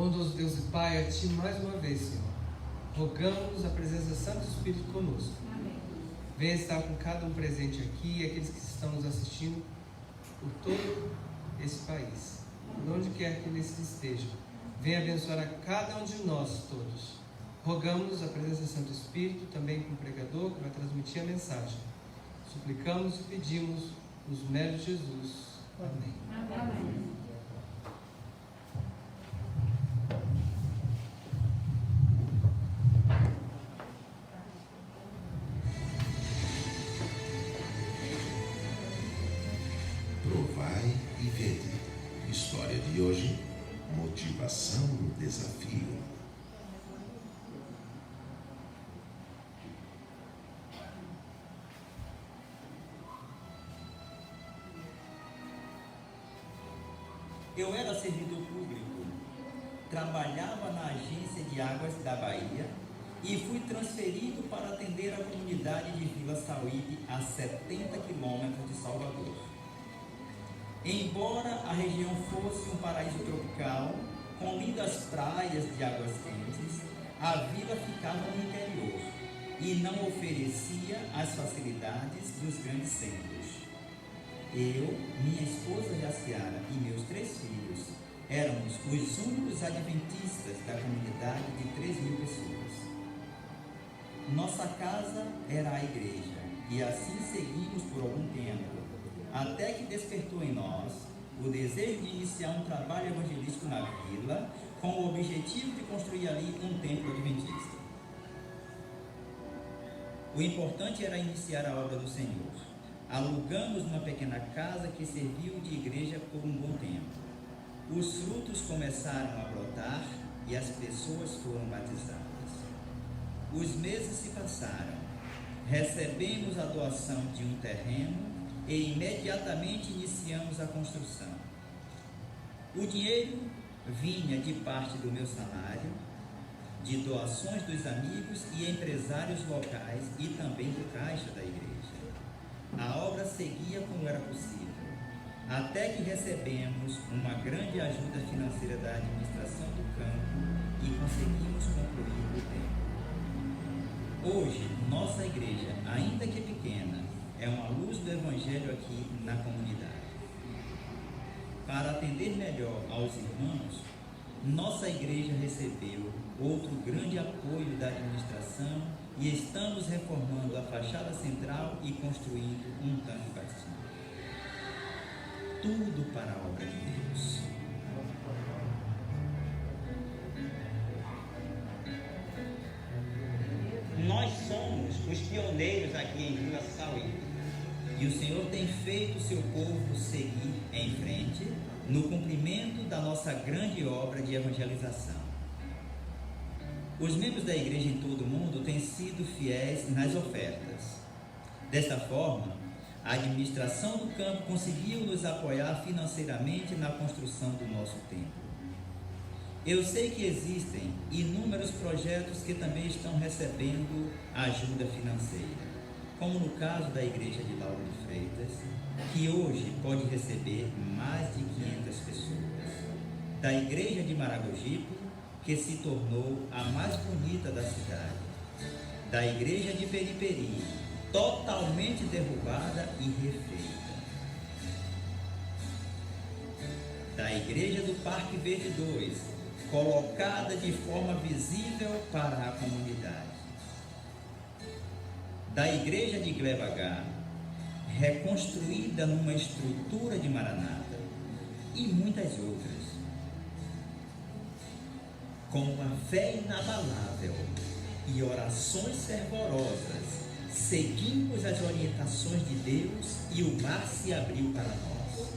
Speaker 7: Bondoso Deus e Pai, a Ti mais uma vez, Senhor, rogamos a presença do Santo Espírito conosco.
Speaker 3: Amém.
Speaker 7: Venha estar com cada um presente aqui, aqueles que estão nos assistindo por todo esse país, por onde quer que eles estejam. venha abençoar a cada um de nós todos. Rogamos a presença do Santo Espírito, também com o pregador que vai transmitir a mensagem. Suplicamos e pedimos os méritos de Jesus. Amém.
Speaker 3: Amém.
Speaker 9: Provai e vede. História de hoje: motivação no desafio.
Speaker 10: Eu era servidor público, trabalhava na Agência de Águas da Bahia e fui transferido para atender a comunidade de Vila Sauípe, a 70 quilômetros de Salvador. Embora a região fosse um paraíso tropical, com lindas praias de águas quentes, a vila ficava no interior e não oferecia as facilidades dos grandes centros. Eu, minha esposa Jaciara e meus 3 filhos éramos os únicos adventistas da comunidade de 3.000 pessoas. Nossa casa era a igreja e assim seguimos por algum tempo, até que despertou em nós o desejo de iniciar um trabalho evangelístico na vila, com o objetivo de construir ali um templo adventista. O importante era iniciar a obra do Senhor. Alugamos uma pequena casa que serviu de igreja por um bom tempo. Os frutos começaram a brotar e as pessoas foram batizadas. Os meses se passaram. Recebemos a doação de um terreno e imediatamente iniciamos a construção. O dinheiro vinha de parte do meu salário, de doações dos amigos e empresários locais e também do caixa da igreja. A obra seguia como era possível, até que recebemos uma grande ajuda financeira da administração do campo e conseguimos concluir o templo. Hoje, nossa igreja, ainda que pequena, é uma luz do Evangelho aqui na comunidade. Para atender melhor aos irmãos, nossa igreja recebeu outro grande apoio da administração e estamos reformando a fachada central e construindo um tanque batismal. Tudo para a obra de Deus. Nós somos os pioneiros aqui em Vila Sauípe. E o Senhor tem feito o seu povo seguir em frente no cumprimento da nossa grande obra de evangelização. Os membros da igreja em todo o mundo têm sido fiéis nas ofertas. Desta forma, a administração do campo conseguiu nos apoiar financeiramente na construção do nosso templo. Eu sei que existem inúmeros projetos que também estão recebendo ajuda financeira, como no caso da igreja de Lauro de Freitas, que hoje pode receber mais de 500 pessoas, da igreja de Maragogipe, que se tornou a mais bonita da cidade, da igreja de Periperi, totalmente derrubada e refeita, da igreja do Parque Verde 2, colocada de forma visível para a comunidade, da igreja de Glebagá, reconstruída numa estrutura de Maranata, e muitas outras. Com uma fé inabalável e orações fervorosas, seguimos as orientações de Deus e o mar se abriu para nós.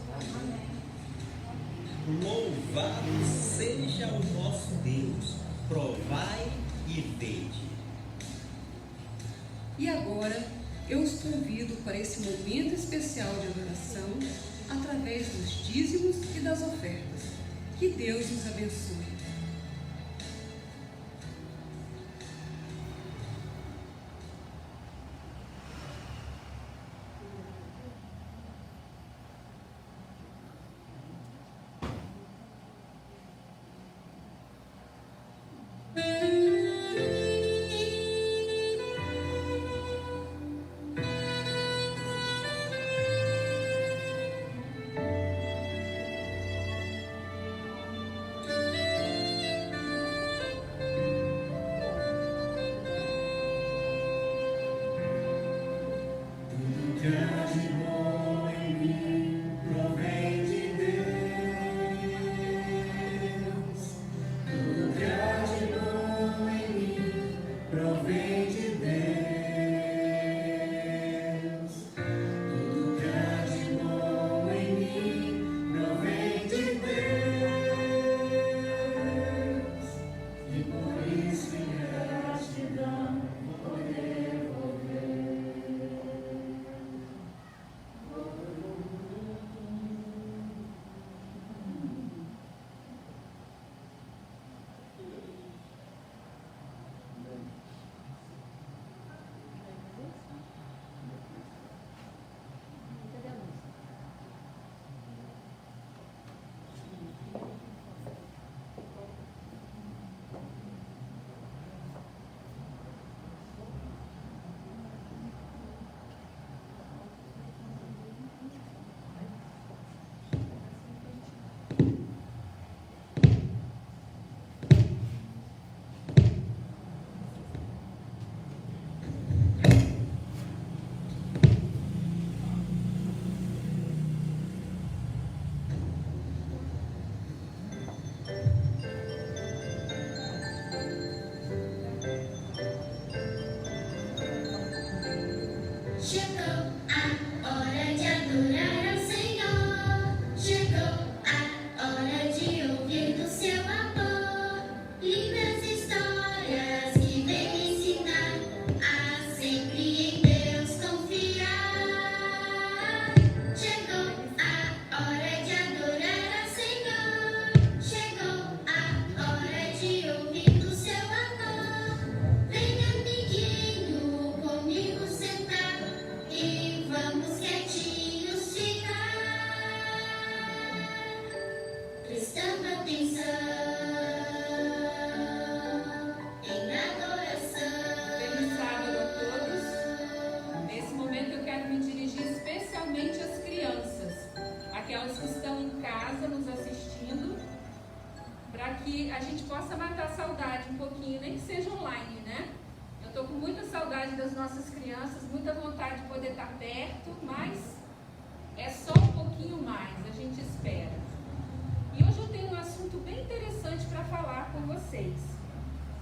Speaker 10: Louvado seja o nosso Deus, provai e vede.
Speaker 11: E agora eu os convido para esse momento especial de adoração através dos dízimos e das ofertas. Que Deus nos abençoe.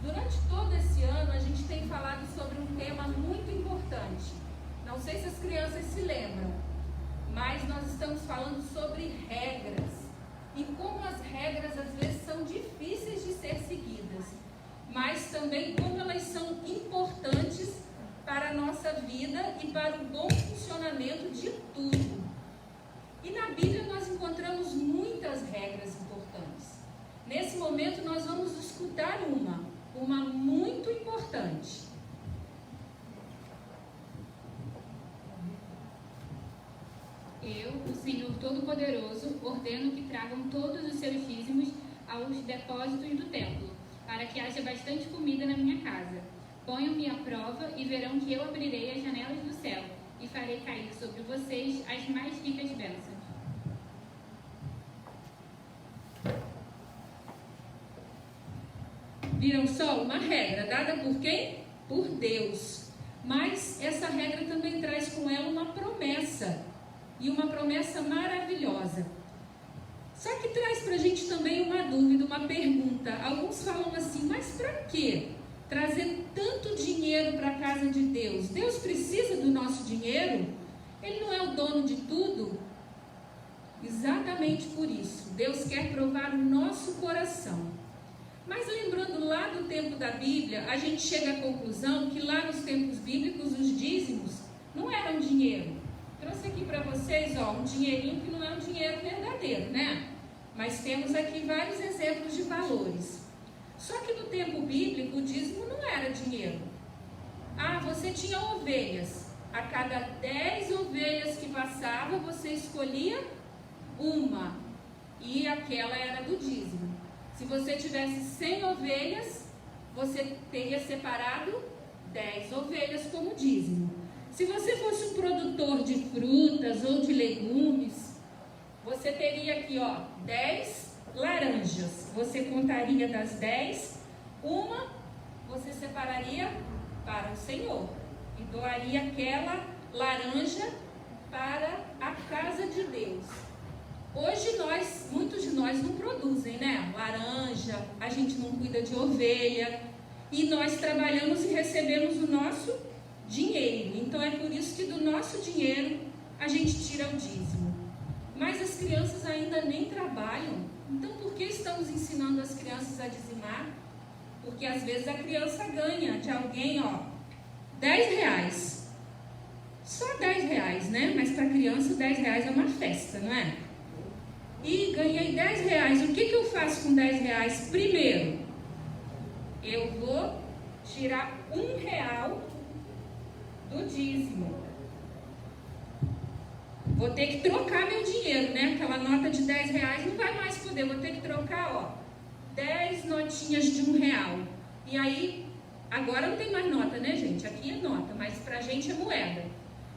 Speaker 11: Durante todo esse ano, a gente tem falado sobre um tema muito importante. Não sei se as crianças se lembram, mas nós estamos falando sobre regras. E como as regras às vezes são difíceis de ser seguidas, mas também como elas são importantes para a nossa vida e para o bom funcionamento de tudo. E na Bíblia nós encontramos muitas regras importantes. Nesse momento nós vamos escutar uma muito importante.
Speaker 8: Eu, o Senhor Todo-Poderoso, ordeno que tragam todos os seus dízimos aos depósitos do templo, para que haja bastante comida na minha casa. Ponham-me à prova e verão que eu abrirei as janelas do céu e farei cair sobre vocês as mais ricas bênçãos.
Speaker 11: Viram só? Uma regra dada por quem? Por Deus. Mas essa regra também traz com ela uma promessa. E uma promessa maravilhosa. Só que traz para a gente também uma dúvida, uma pergunta. Alguns falam assim, mas para quê? Trazer tanto dinheiro para a casa de Deus? Deus precisa do nosso dinheiro? Ele não é o dono de tudo? Exatamente por isso. Deus quer provar o nosso coração. Mas lembrando lá do tempo da Bíblia, a gente chega à conclusão que lá nos tempos bíblicos os dízimos não eram dinheiro. Trouxe aqui para vocês um dinheirinho que não é um dinheiro verdadeiro, né? Mas temos aqui vários exemplos de valores. Só que no tempo bíblico o dízimo não era dinheiro. Você tinha ovelhas. A cada 10 ovelhas que passava, você escolhia uma. E aquela era do dízimo. Se você tivesse 100 ovelhas, você teria separado 10 ovelhas como dízimo. Se você fosse um produtor de frutas ou de legumes, você teria aqui 10 laranjas. Você contaria das 10, uma você separaria para o Senhor e doaria aquela laranja para a casa de Deus. Hoje muitos de nós não produzem, né? Laranja, a gente não cuida de ovelha e nós trabalhamos e recebemos o nosso dinheiro. Então é por isso que do nosso dinheiro a gente tira o dízimo. Mas as crianças ainda nem trabalham. Então por que estamos ensinando as crianças a dizimar? Porque às vezes a criança ganha de alguém, ó, 10 reais. Só 10 reais, né? Mas para criança 10 reais é uma festa, não é? E ganhei 10 reais. O que eu faço com 10 reais? Primeiro, eu vou tirar R$1 do dízimo. Vou ter que trocar meu dinheiro, né? Aquela nota de 10 reais não vai mais poder. Vou ter que trocar, ó, 10 notinhas de R$1. E aí, agora não tem mais nota, né, gente? Aqui é nota, mas pra gente é moeda.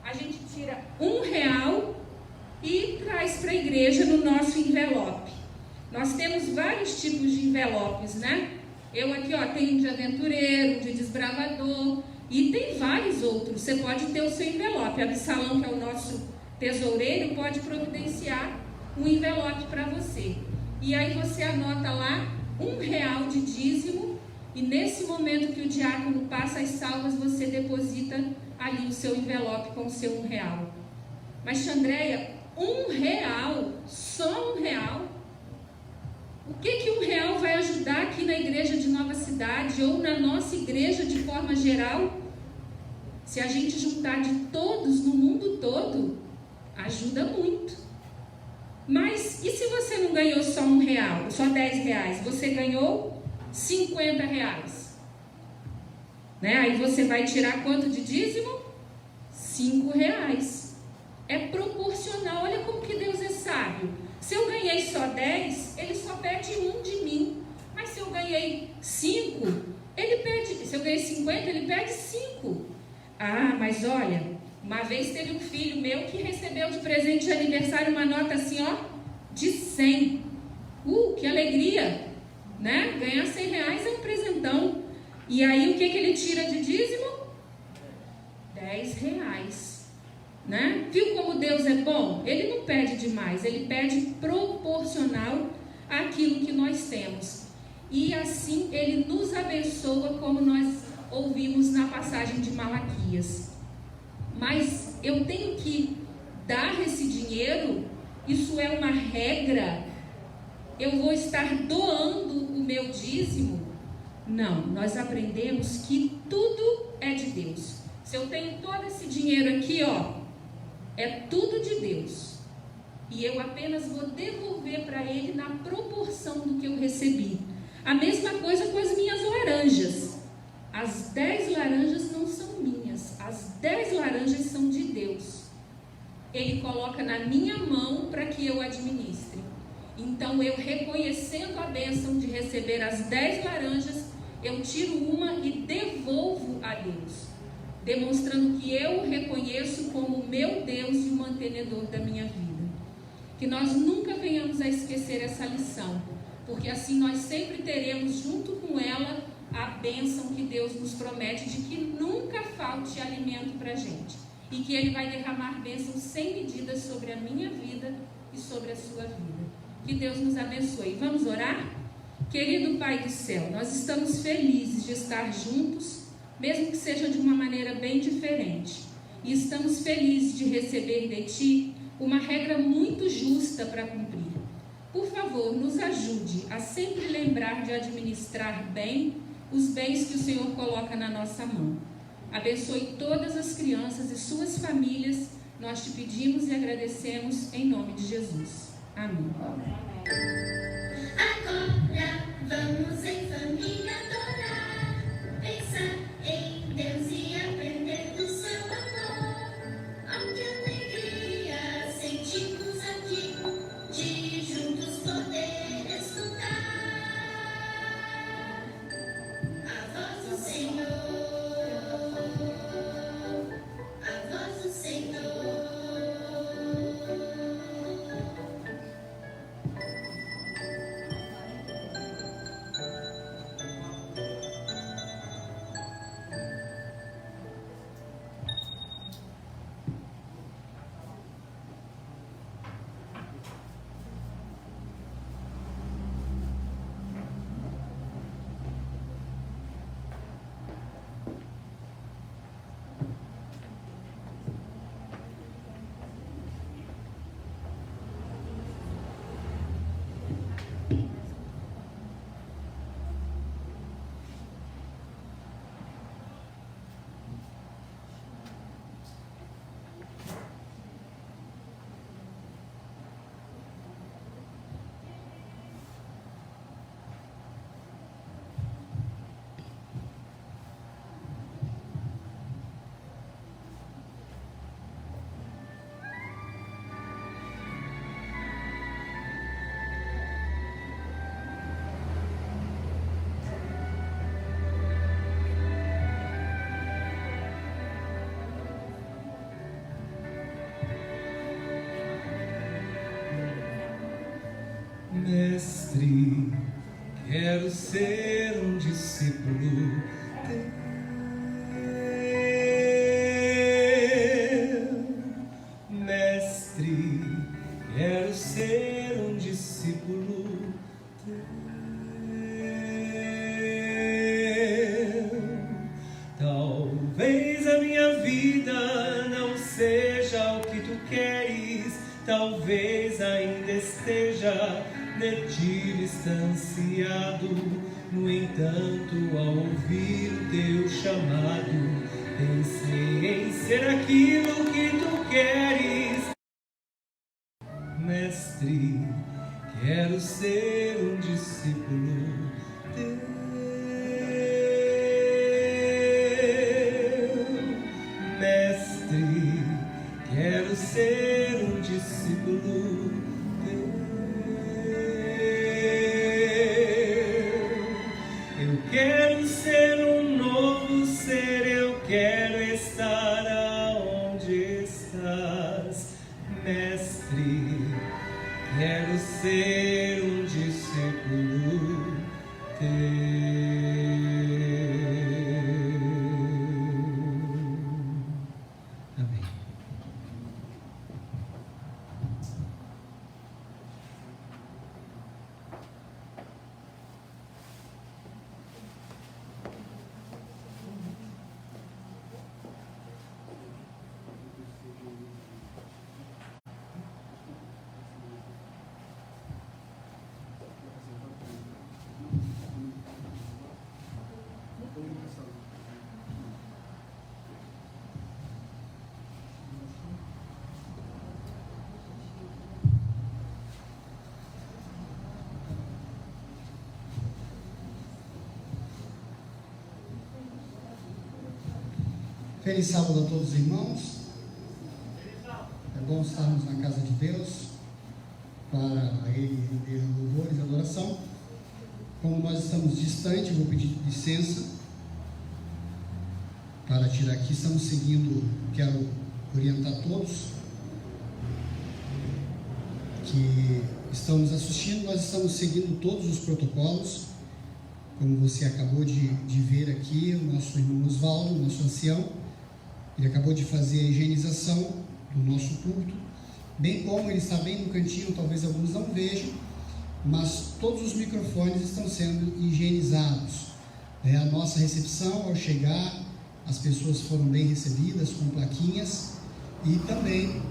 Speaker 11: A gente tira R$1 e traz para a igreja no nosso envelope. Nós temos vários tipos de envelopes, né? Eu aqui, ó, tenho um de aventureiro, um de desbravador, e tem vários outros. Você pode ter o seu envelope. A Absalão, que é o nosso tesoureiro, pode providenciar um envelope para você. E aí você anota lá R$1 de dízimo, e nesse momento que o diácono passa as salvas, você deposita ali o seu envelope com o seu R$1. Mas, Xandreia, R$1, só R$1? O que R$1 vai ajudar aqui na igreja de Nova Cidade ou na nossa igreja de forma geral? Se a gente juntar de todos no mundo todo, ajuda muito. Mas e se você não ganhou só R$1, só 10 reais? Você ganhou 50 reais. Né? Aí você vai tirar quanto de dízimo? 5 reais. É proporcional. Olha como que Deus é sábio. Se eu ganhei só 10, ele só pede 1 de mim. Mas se eu ganhei 5, ele pede. Se eu ganhei 50, ele pede 5. Ah, mas olha, uma vez teve um filho meu que recebeu de presente de aniversário uma nota assim, ó, de 100. Que alegria, né? Ganhar 100 reais é um presentão. E aí o que ele tira de dízimo? 10 reais. Né? Viu como Deus é bom? Ele não pede demais, ele pede proporcional àquilo que nós temos. E assim ele nos abençoa, como nós ouvimos na passagem de Malaquias. Mas eu tenho que dar esse dinheiro? Isso é uma regra? Eu vou estar doando o meu dízimo? Não, nós aprendemos que tudo é de Deus. Se eu tenho todo esse dinheiro aqui, ó, é tudo de Deus. E eu apenas vou devolver para Ele na proporção do que eu recebi. A mesma coisa com as minhas laranjas. As 10 laranjas não são minhas. As 10 laranjas são de Deus. Ele coloca na minha mão para que eu administre. Então, eu reconhecendo a bênção de receber as 10 laranjas, eu tiro uma e devolvo a Deus, demonstrando que eu o reconheço como meu Deus e o mantenedor da minha vida. Que nós nunca venhamos a esquecer essa lição, porque assim nós sempre teremos junto com ela a bênção que Deus nos promete de que nunca falte alimento para a gente, e que Ele vai derramar bênçãos sem medidas sobre a minha vida e sobre a sua vida. Que Deus nos abençoe. Vamos orar? Querido Pai do céu, nós estamos felizes de estar juntos, mesmo que seja de uma maneira bem diferente. E estamos felizes de receber de Ti uma regra muito justa para cumprir. Por favor, nos ajude a sempre lembrar de administrar bem os bens que o Senhor coloca na nossa mão. Abençoe todas as crianças e suas famílias. Nós te pedimos e agradecemos em nome de Jesus. Amém.
Speaker 12: Agora vamos em família adorar, pensar em Deus e aprender do seu amor. Onde alegria sentimos aqui, de juntos poder escutar a voz do Senhor, a voz do Senhor.
Speaker 7: Mestre, quero ser um discípulo teu. Mestre, quero ser um discípulo teu. Talvez a minha vida não seja o que tu queres, talvez ainda esteja de ti distanciado. No entanto, ao ouvir o teu chamado, pensei em ser aquilo que tu queres. Mestre, quero ser um discípulo teu. Mestre, quero ser um discípulo teu. Eu quero ser um novo ser, eu quero estar aonde estás. Mestre, quero ser um discípulo teu. Amém.
Speaker 13: Feliz sábado a todos os irmãos. É bom estarmos na casa de Deus para Ele render louvores e adoração. Como nós estamos distantes, vou pedir licença para tirar aqui. Estamos seguindo, quero orientar todos que estão nos assistindo. Nós estamos seguindo todos os protocolos, como você acabou de ver aqui. O nosso irmão Osvaldo, nosso ancião, ele acabou de fazer a higienização do nosso culto, bem como ele está bem no cantinho, talvez alguns não vejam, mas todos os microfones estão sendo higienizados. A nossa recepção, ao chegar, as pessoas foram bem recebidas com plaquinhas e também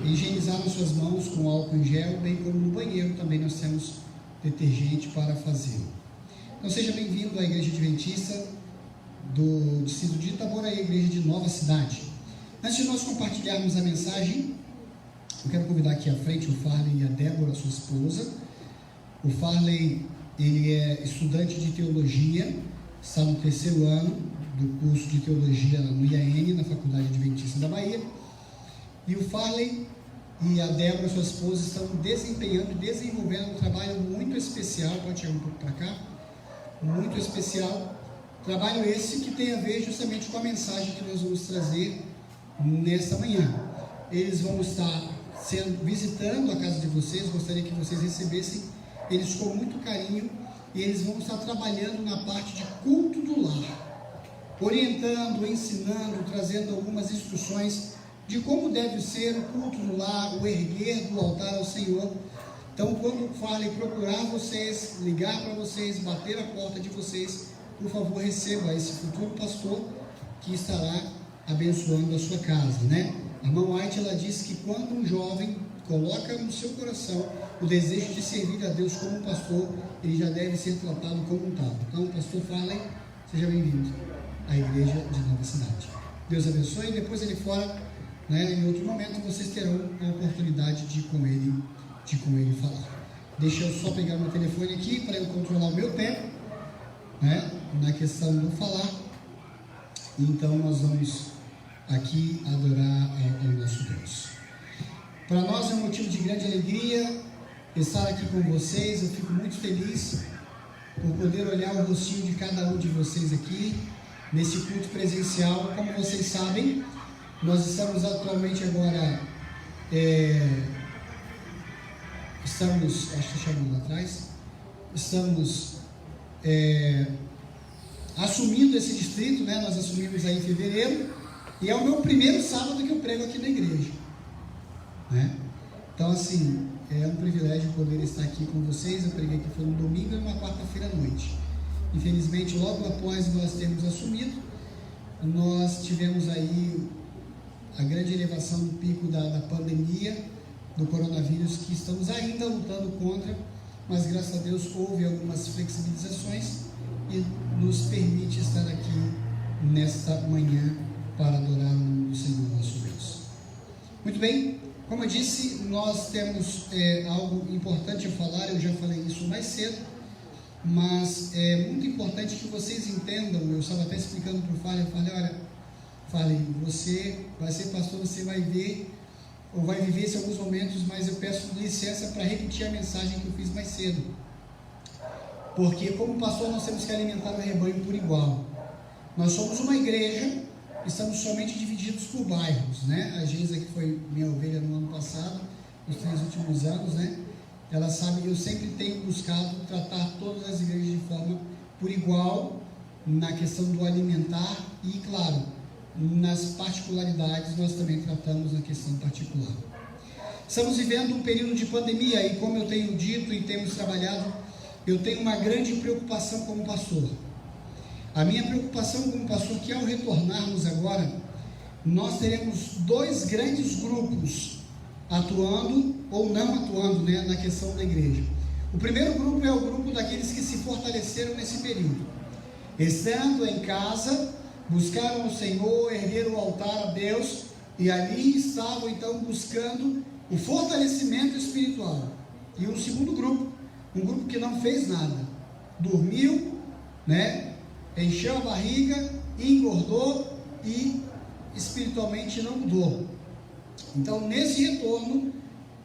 Speaker 13: higienizaram suas mãos com álcool em gel, bem como no banheiro também nós temos detergente para fazê-lo. Então seja bem-vindo à Igreja Adventista do distrito de Itaboraí, a igreja de Nova Cidade. Antes de nós compartilharmos a mensagem, eu quero convidar aqui à frente o Farley e a Débora, sua esposa. O Farley, ele é estudante de teologia, está no 3º ano do curso de teologia no IAN, na Faculdade Adventista da Bahia. E o Farley e a Débora, sua esposa, estão desempenhando e desenvolvendo um trabalho muito especial. Pode chegar um pouco para cá. Muito especial. Trabalho esse que tem a ver justamente com a mensagem que nós vamos trazer nesta manhã. Eles vão estar visitando a casa de vocês, gostaria que vocês recebessem eles com muito carinho, e eles vão estar trabalhando na parte de culto do lar, orientando, ensinando, trazendo algumas instruções de como deve ser o culto do lar, o erguer do altar ao Senhor. Então, quando Farley procurar vocês, ligar para vocês, bater a porta de vocês, por favor, receba esse futuro pastor que estará abençoando a sua casa, né? A irmã White, ela disse que quando um jovem coloca no seu coração o desejo de servir a Deus como pastor, ele já deve ser tratado como um tal. Então, pastor Farley, seja bem-vindo à Igreja de Nova Cidade. Deus abençoe, e depois ele fora, né, em outro momento, vocês terão a oportunidade de com ele falar. Deixa eu só pegar meu telefone aqui para eu controlar o meu pé, né, na questão do falar. Então nós vamos aqui adorar ao nosso Deus. Para nós é um motivo de grande alegria estar aqui com vocês. Eu fico muito feliz por poder olhar o rostinho de cada um de vocês aqui nesse culto presencial. Como vocês sabem, nós estamos atualmente agora acho que chamamos lá atrás, estamos assumindo esse distrito, né? Nós assumimos aí em fevereiro, e é o meu primeiro sábado que eu prego aqui na igreja, né? Então, assim, é um privilégio poder estar aqui com vocês. Eu preguei que foi no domingo e uma quarta-feira à noite. Infelizmente, logo após nós termos assumido, nós tivemos aí a grande elevação do pico da pandemia, do coronavírus, que estamos ainda lutando contra, mas graças a Deus houve algumas flexibilizações e nos permite estar aqui nesta manhã para adorar o nome do Senhor nosso Deus. Muito bem, como eu disse, nós temos algo importante a falar. Eu já falei isso mais cedo, mas é muito importante que vocês entendam. Eu estava até explicando para o Fábio, eu falei, olha, Fábio, você vai ser pastor, você vai ver, ou vai viver esses alguns momentos, mas eu peço licença para repetir a mensagem que eu fiz mais cedo, porque como pastor nós temos que alimentar o rebanho por igual. Nós somos uma igreja, estamos somente divididos por bairros, né? A Geisa, que foi minha ovelha no ano passado, nos 3 últimos anos, né? Ela sabe que eu sempre tenho buscado tratar todas as igrejas de forma por igual, na questão do alimentar e, claro, nas particularidades nós também tratamos na questão particular. Estamos vivendo um período de pandemia e, como eu tenho dito e temos trabalhado, eu tenho uma grande preocupação como pastor. A minha preocupação como pastor é que, ao retornarmos agora, nós teremos 2 grandes grupos atuando ou não atuando, né, na questão da igreja. O primeiro grupo é o grupo daqueles que se fortaleceram nesse período, estando em casa, buscaram o Senhor, ergueram o altar a Deus e ali estavam então buscando o fortalecimento espiritual. E o segundo grupo, um grupo que não fez nada, dormiu, né? Encheu a barriga, engordou e espiritualmente não mudou. Então, nesse retorno,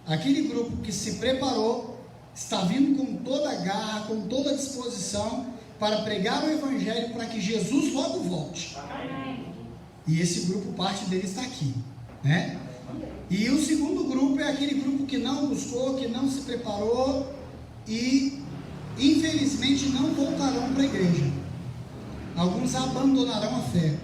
Speaker 13: aquele grupo que se preparou está vindo com toda a garra, com toda a disposição para pregar o Evangelho, para que Jesus logo volte. E esse grupo, parte dele está aqui, né? E o segundo grupo é aquele grupo que não buscou, que não se preparou e infelizmente não voltarão para a igreja. Alguns abandonarão a fé,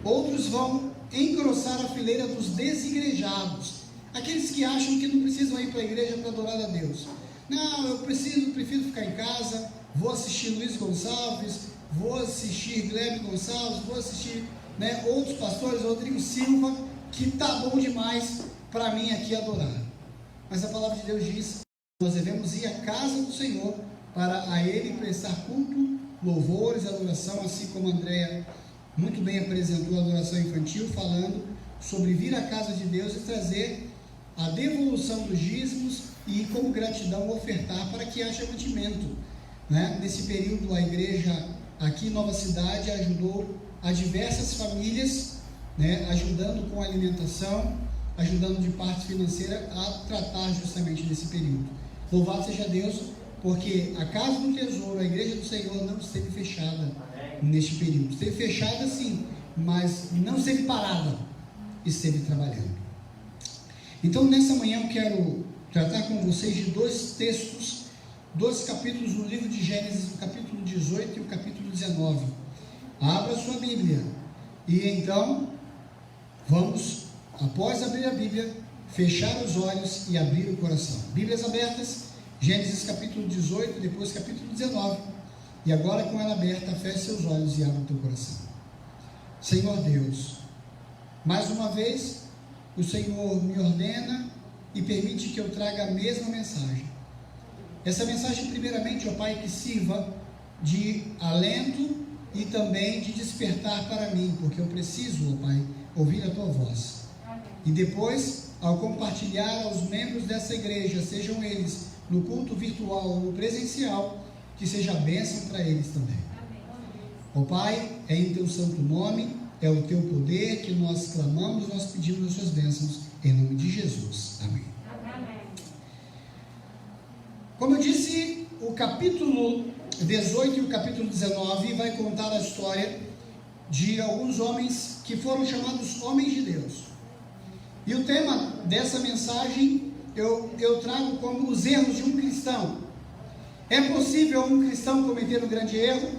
Speaker 13: outros vão engrossar a fileira dos desigrejados, aqueles que acham que não precisam ir para a igreja para adorar a Deus. Não, eu prefiro ficar em casa, vou assistir Luiz Gonçalves, vou assistir Gleb Gonçalves, vou assistir, né, outros pastores, Rodrigo Silva, que tá bom demais para mim aqui adorar. Mas a palavra de Deus diz que nós devemos ir à casa do Senhor para a Ele prestar culto, louvores, adoração, assim como a Andréia muito bem apresentou a adoração infantil, falando sobre vir à casa de Deus e trazer a devolução dos dízimos e, como gratidão, ofertar para que haja mantimento, né? Nesse período, a igreja aqui em Nova Cidade ajudou a diversas famílias, né? Ajudando com alimentação, ajudando de parte financeira a tratar justamente desse período. Louvado seja Deus, porque a casa do tesouro, a igreja do Senhor, não esteve fechada neste período. Esteve fechada sim, mas não esteve parada, esteve trabalhando. Então, nessa manhã eu quero tratar com vocês de 2 textos, 2 capítulos no livro de Gênesis, o capítulo 18 e o capítulo 19. Abra sua Bíblia e então vamos, após abrir a Bíblia, fechar os olhos e abrir o coração. Bíblias abertas, Gênesis capítulo 18, depois capítulo 19. E agora, com ela aberta, feche seus olhos e abra o teu coração. Senhor Deus, mais uma vez, o Senhor me ordena e permite que eu traga a mesma mensagem. Essa mensagem, primeiramente, ó Pai, que sirva de alento e também de despertar para mim, porque eu preciso, ó Pai, ouvir a tua voz. E depois, ao compartilhar aos membros dessa igreja, sejam eles no culto virtual ou no presencial, que seja bênção para eles também. Ó Pai, é em teu santo nome, é o teu poder que nós clamamos, nós pedimos as suas bênçãos, em nome de Jesus. Amém. Como eu disse, o capítulo 18 e o capítulo 19 vai contar a história de alguns homens que foram chamados homens de Deus. E o tema dessa mensagem eu trago como os erros de um cristão. É possível um cristão cometer um grande erro?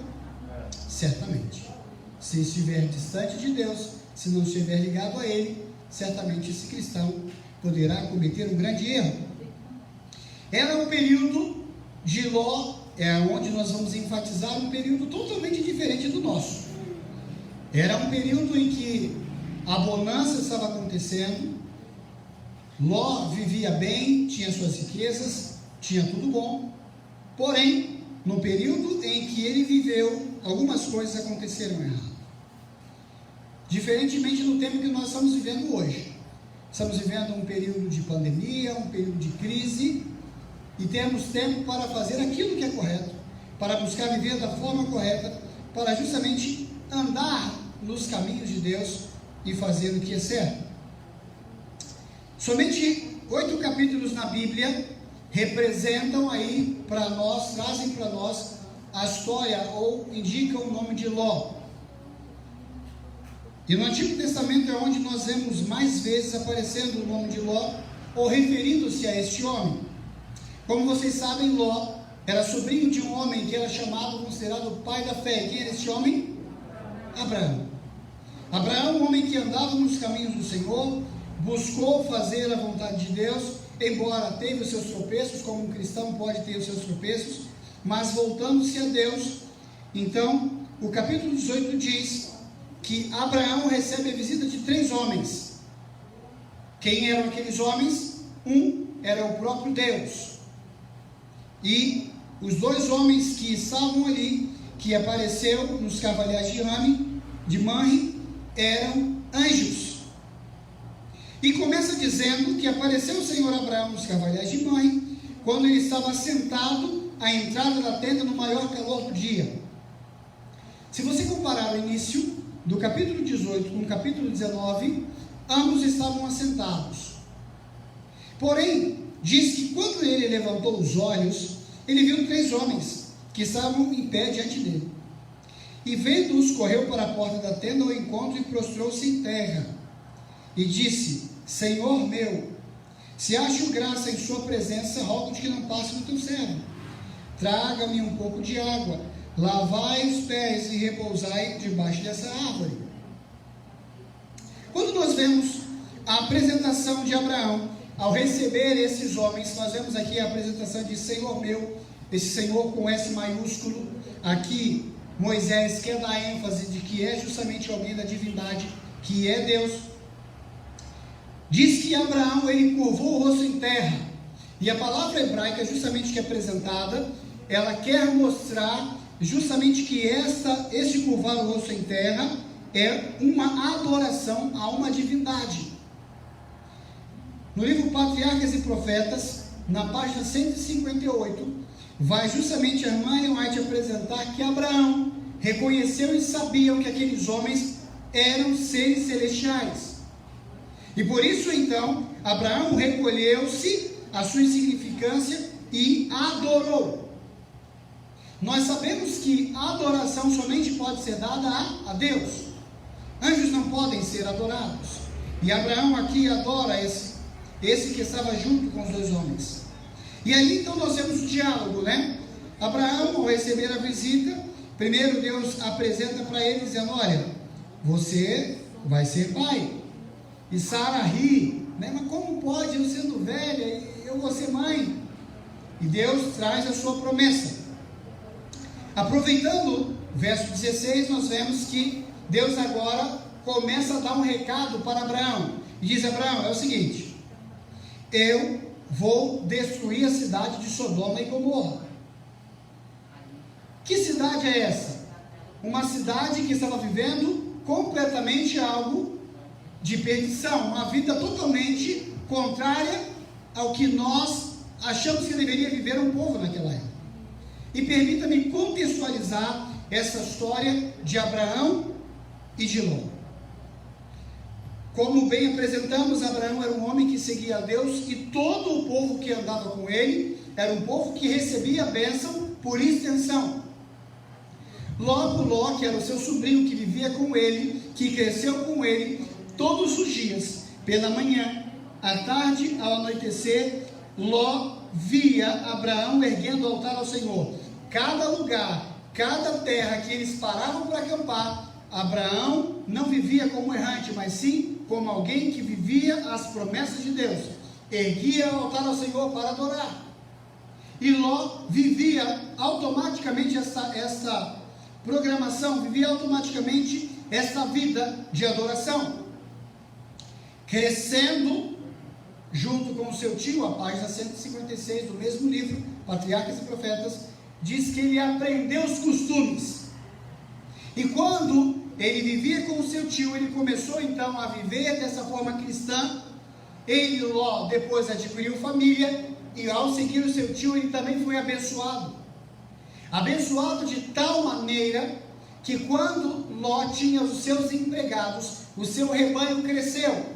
Speaker 13: Certamente. Se estiver distante de Deus, se não estiver ligado a Ele, certamente esse cristão poderá cometer um grande erro. Era um período de Ló, onde nós vamos enfatizar um período totalmente diferente do nosso. Era um período em que a bonança estava acontecendo, Ló vivia bem, tinha suas riquezas, tinha tudo bom, porém, no período em que ele viveu, algumas coisas aconteceram errado. Diferentemente do tempo que nós estamos vivendo hoje. Estamos vivendo um período de pandemia, um período de crise, e temos tempo para fazer aquilo que é correto, para buscar viver da forma correta, para justamente andar nos caminhos de Deus e fazer o que é certo. Somente 8 capítulos na Bíblia representam aí para nós, trazem para nós a história ou indicam o nome de Ló. E no Antigo Testamento é onde nós vemos mais vezes aparecendo o nome de Ló ou referindo-se a este homem. Como vocês sabem, Ló era sobrinho de um homem que era chamado, considerado o pai da fé. Quem era esse homem? Abraão. Abraão, um homem que andava nos caminhos do Senhor, buscou fazer a vontade de Deus, embora teve os seus tropeços, como um cristão pode ter os seus tropeços, mas voltando-se a Deus. Então, o capítulo 18 diz que Abraão recebe a visita de 3 homens. Quem eram aqueles homens? Um era o próprio Deus. E os 2 homens que estavam ali, que apareceu nos cavaletes de Manre, eram anjos. E começa dizendo que apareceu o Senhor Abraão nos cavaletes de Manre, quando ele estava sentado à entrada da tenda no maior calor do dia. Se você comparar o início do capítulo 18 com o capítulo 19, ambos estavam assentados. Porém, diz que quando ele levantou os olhos, ele viu 3 homens que estavam em pé diante dele. E vendo-os, correu para a porta da tenda ao encontro e prostrou-se em terra. E disse: Senhor meu, se acho graça em sua presença, rogo-te que não passe no teu servo. Traga-me um pouco de água, lavai os pés e repousai debaixo dessa árvore. Quando nós vemos a apresentação de Abraão, ao receber esses homens, nós vemos aqui a apresentação de Senhor meu, esse Senhor com S maiúsculo. Aqui Moisés quer dar ênfase de que é justamente alguém da divindade, que é Deus. Diz que Abraão, ele curvou o rosto em terra, e a palavra hebraica justamente que é apresentada, ela quer mostrar justamente que este curvar o rosto em terra é uma adoração a uma divindade. No livro Patriarcas e Profetas, na página 158, vai justamente a irmã Ellen White apresentar que Abraão reconheceu e sabia que aqueles homens eram seres celestiais. E por isso então, Abraão recolheu-se à sua insignificância e adorou. Nós sabemos que a adoração somente pode ser dada a Deus. Anjos não podem ser adorados. E Abraão aqui adora esse que estava junto com os 2 homens. E aí então nós temos o diálogo, né? Abraão, ao receber a visita, primeiro Deus apresenta para ele dizendo: olha, você vai ser pai. E Sara ri, né? Mas como pode, eu sendo velha, eu vou ser mãe? E Deus traz a sua promessa. Aproveitando o verso 16, nós vemos que Deus agora começa a dar um recado para Abraão. E diz: Abraão, é o seguinte, eu vou destruir a cidade de Sodoma e Gomorra. Que cidade é essa? Uma cidade que estava vivendo completamente algo de perdição, uma vida totalmente contrária ao que nós achamos que deveria viver um povo naquela época. E permita-me contextualizar essa história de Abraão e de Ló. Como bem apresentamos, Abraão era um homem que seguia a Deus, e todo o povo que andava com ele era um povo que recebia a bênção por extensão. Logo, Ló, que era o seu sobrinho, que vivia com ele, que cresceu com ele, todos os dias, pela manhã, à tarde, ao anoitecer, Ló via Abraão erguendo altar ao Senhor. Cada lugar, cada terra que eles paravam para acampar, Abraão não vivia como errante, mas sim como alguém que vivia as promessas de Deus. Erguia o altar ao Senhor para adorar. E Ló vivia automaticamente essa programação, vivia automaticamente essa vida de adoração. Crescendo junto com o seu tio, a página 156 do mesmo livro, Patriarcas e Profetas, diz que ele aprendeu os costumes. E quando ele vivia com o seu tio, ele começou então a viver dessa forma cristã. Ele, Ló, depois adquiriu família, e ao seguir o seu tio, ele também foi abençoado. Abençoado de tal maneira que quando Ló tinha os seus empregados, o seu rebanho cresceu,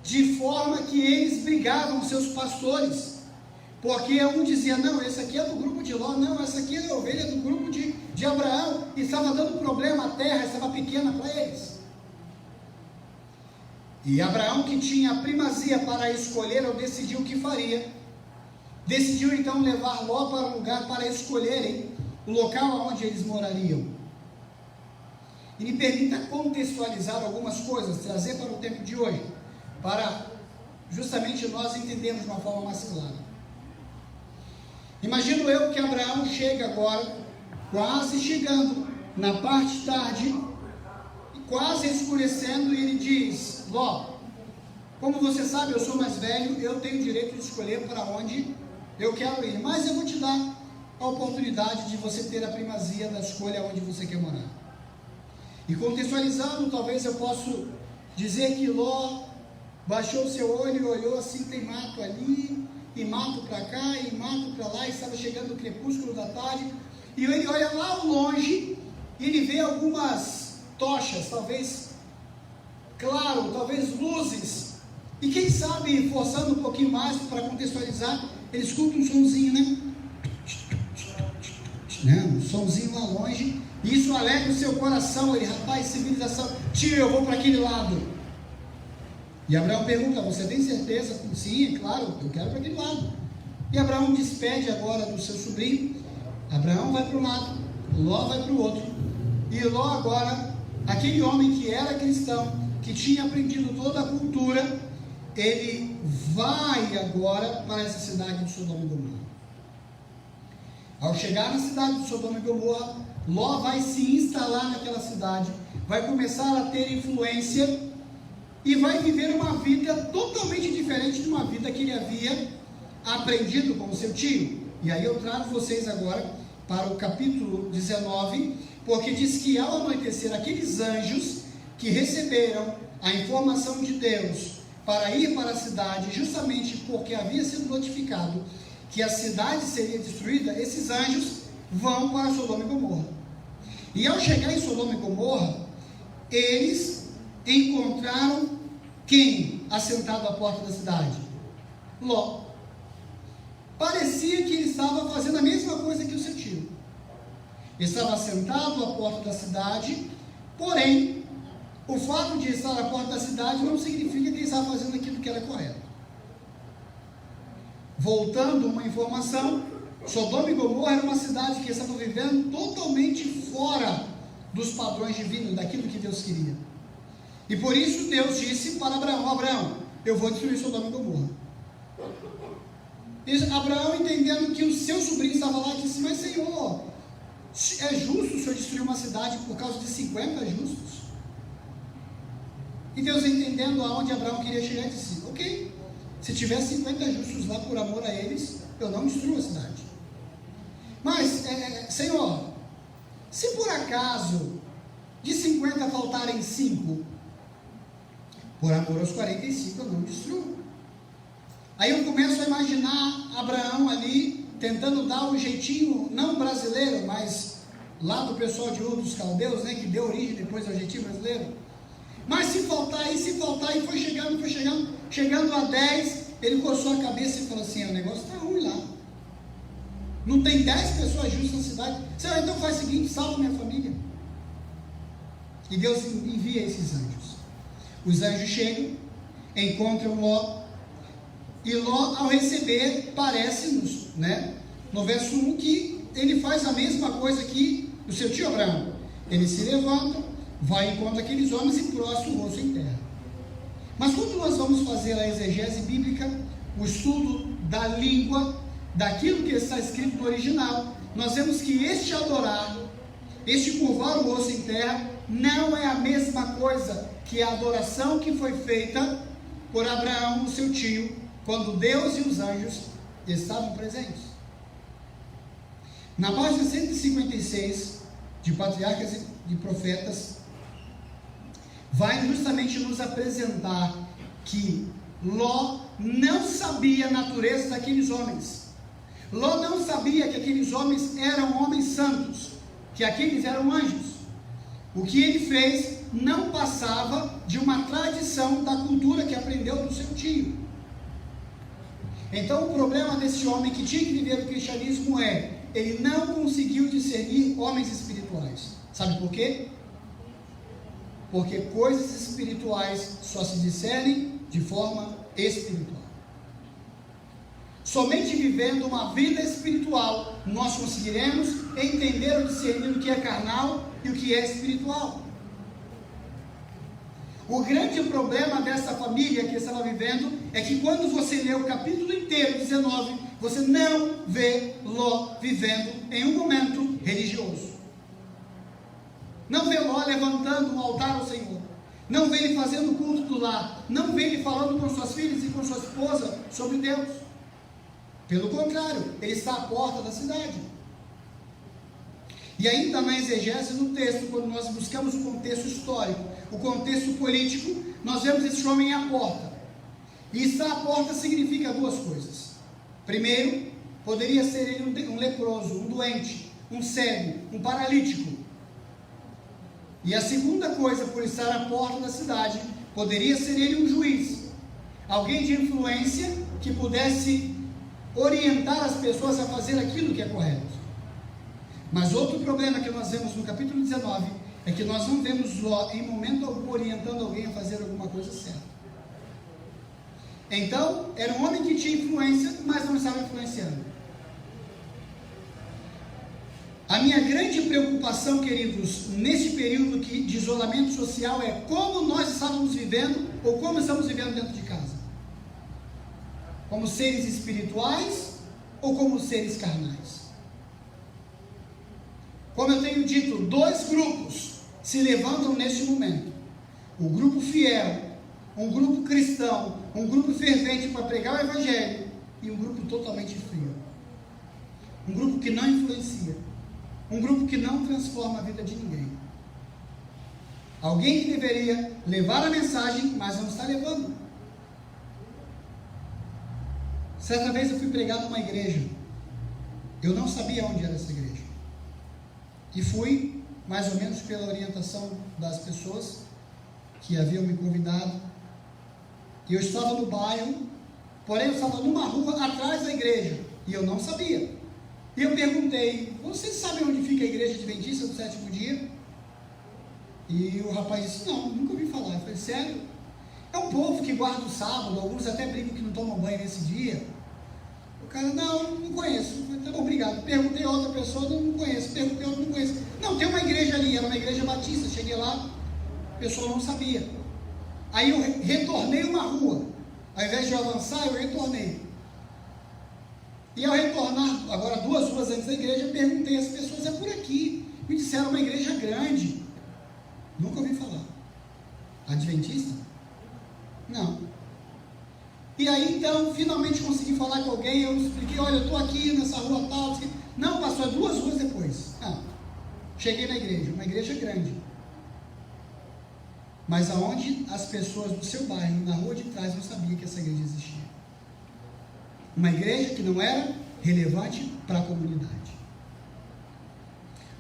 Speaker 13: de forma que eles brigavam com seus pastores, porque um dizia, não, esse aqui é do grupo de Ló, não, essa aqui é a ovelha do grupo de Abraão, e estava dando problema, a terra estava pequena para eles. E Abraão, que tinha a primazia para escolher ou decidir o que faria, decidiu então levar Ló para um lugar para escolherem o local onde eles morariam. E me permita contextualizar algumas coisas, trazer para o tempo de hoje, para justamente nós entendermos de uma forma mais clara. Imagino eu que Abraão chega agora, quase chegando na parte tarde, quase escurecendo, e ele diz, Ló, como você sabe, eu sou mais velho, eu tenho o direito de escolher para onde eu quero ir, mas eu vou te dar a oportunidade de você ter a primazia da escolha onde você quer morar. E contextualizando, talvez eu possa dizer que Ló baixou o seu olho e olhou assim, tem mato ali, e mato para cá, e mato para lá, e estava chegando o crepúsculo da tarde, e ele olha lá ao longe, e ele vê algumas tochas, talvez claro, talvez luzes, e quem sabe, forçando um pouquinho mais para contextualizar, ele escuta um sonzinho, né? Um sonzinho lá longe, e isso alegra o seu coração. Ele, rapaz, civilização, tio, eu vou para aquele lado. E Abraão pergunta, você tem certeza? Sim, é claro, eu quero para aquele lado. E Abraão despede agora do seu sobrinho. Abraão vai para um lado, Ló vai para o outro, e Ló agora, aquele homem que era cristão, que tinha aprendido toda a cultura, ele vai agora para essa cidade de Sodoma e Gomorra. Ao chegar na cidade de Sodoma e Gomorra, Ló vai se instalar naquela cidade, vai começar a ter influência e vai viver uma vida totalmente diferente de uma vida que ele havia aprendido com o seu tio. E aí eu trago vocês agora para o capítulo 19, porque diz que ao anoitecer, aqueles anjos que receberam a informação de Deus para ir para a cidade, justamente porque havia sido notificado que a cidade seria destruída, esses anjos vão para Sodoma e Gomorra. E ao chegar em Sodoma e Gomorra, eles encontraram quem assentado à porta da cidade? Ló. Parecia que ele estava fazendo a mesma coisa que o seu tio. Estava sentado à porta da cidade, porém, o fato de estar à porta da cidade não significa que ele estava fazendo aquilo que era correto. Voltando uma informação, Sodoma e Gomorra era uma cidade que estava vivendo totalmente fora dos padrões divinos, daquilo que Deus queria. E por isso Deus disse para Abraão, Abraão, eu vou destruir Sodoma e Gomorra. E Abraão, entendendo que o seu sobrinho estava lá, disse, mas Senhor, é justo o Senhor destruir uma cidade por causa de 50 justos? E Deus, entendendo aonde Abraão queria chegar, disse, ok, se tiver 50 justos lá por amor a eles, eu não destruo a cidade. Mas, Senhor, se por acaso de 50 faltarem 5, por amor aos 45 eu não destruo. Aí eu começo a imaginar Abraão ali, tentando dar um jeitinho, não brasileiro, mas lá do pessoal de Ur dos Caldeus, né, que deu origem depois ao jeitinho brasileiro. Mas se faltar, e foi chegando a 10, ele coçou a cabeça e falou assim, o negócio está ruim lá. Não tem 10 pessoas justas na cidade. Senhor, então faz o seguinte, salva minha família. E Deus envia esses anjos. Os anjos chegam, encontram Ló, E Ló, ao receber, parece-nos, né, no verso 1, que ele faz a mesma coisa que o seu tio Abraão. Ele se levanta, vai encontrar aqueles homens e prostra o rosto em terra. Mas quando nós vamos fazer a exegese bíblica, o estudo da língua, daquilo que está escrito no original, nós vemos que este adorar, este curvar o rosto em terra, não é a mesma coisa que a adoração que foi feita por Abraão, o seu tio, quando Deus e os anjos estavam presentes. Na página 156 de Patriarcas e Profetas, vai justamente nos apresentar que Ló não sabia a natureza daqueles homens. Ló não sabia que aqueles homens eram homens santos, que aqueles eram anjos. O que ele fez não passava de uma tradição da cultura que aprendeu do seu tio. Então o problema desse homem que tinha que viver o cristianismo é, ele não conseguiu discernir homens espirituais. Sabe por quê? Porque coisas espirituais só se discernem de forma espiritual. Somente vivendo uma vida espiritual, nós conseguiremos entender ou discernir o que é carnal e o que é espiritual. O grande problema dessa família que estava vivendo é que quando você lê o capítulo inteiro, 19, você não vê Ló vivendo em um momento religioso. Não vê Ló levantando um altar ao Senhor. Não vê ele fazendo o culto do lar. Não vê ele falando com suas filhas e com sua esposa sobre Deus. Pelo contrário, ele está à porta da cidade. E ainda na exegese do texto, quando nós buscamos o contexto histórico, o contexto político, nós vemos esse homem à porta. E estar à porta significa duas coisas. Primeiro, poderia ser ele um leproso, um doente, um cego, um paralítico. E a segunda coisa, por estar à porta da cidade, poderia ser ele um juiz, alguém de influência que pudesse orientar as pessoas a fazer aquilo que é correto. Mas outro problema que nós vemos no capítulo 19 é que nós não vemos Ló em momento algum orientando alguém a fazer alguma coisa certa. Então, era um homem que tinha influência, mas não estava influenciando. A minha grande preocupação, queridos, nesse período de isolamento social é como nós estávamos vivendo ou como estamos vivendo dentro de casa. Como seres espirituais ou como seres carnais. Como eu tenho dito, dois grupos se levantam neste momento. O grupo fiel, um grupo cristão, um grupo fervente para pregar o evangelho e um grupo totalmente frio. Um grupo que não influencia. Um grupo que não transforma a vida de ninguém. Alguém que deveria levar a mensagem, mas não está levando. Certa vez eu fui pregar numa igreja. Eu não sabia onde era essa igreja. E fui, mais ou menos pela orientação das pessoas que haviam me convidado. E eu estava no bairro, porém eu estava numa rua atrás da igreja. E eu não sabia. E eu perguntei, vocês sabem onde fica a igreja adventista do sétimo dia? E o rapaz disse, não, nunca ouvi falar. Eu falei, sério? É um povo que guarda o sábado, alguns até brincam que não tomam banho nesse dia. O cara, não conheço. Eu falei, tá bom, obrigado. Perguntei a outra pessoa, não conheço. Perguntei a outra, não conheço. Não, tem uma igreja ali, era uma igreja batista. Cheguei lá, a pessoa não sabia. Aí eu retornei uma rua. Ao invés de eu avançar, eu retornei. E ao retornar, agora 2 ruas antes da igreja, perguntei às pessoas, é por aqui. Me disseram, uma igreja grande. Nunca ouvi falar. Adventista? Não. E aí então, finalmente consegui falar com alguém, eu expliquei, olha, eu estou aqui nessa rua tal. Não, passou 2 ruas depois. Cheguei na igreja, uma igreja grande. Mas aonde as pessoas do seu bairro, na rua de trás, não sabiam que essa igreja existia. Uma igreja que não era relevante para a comunidade.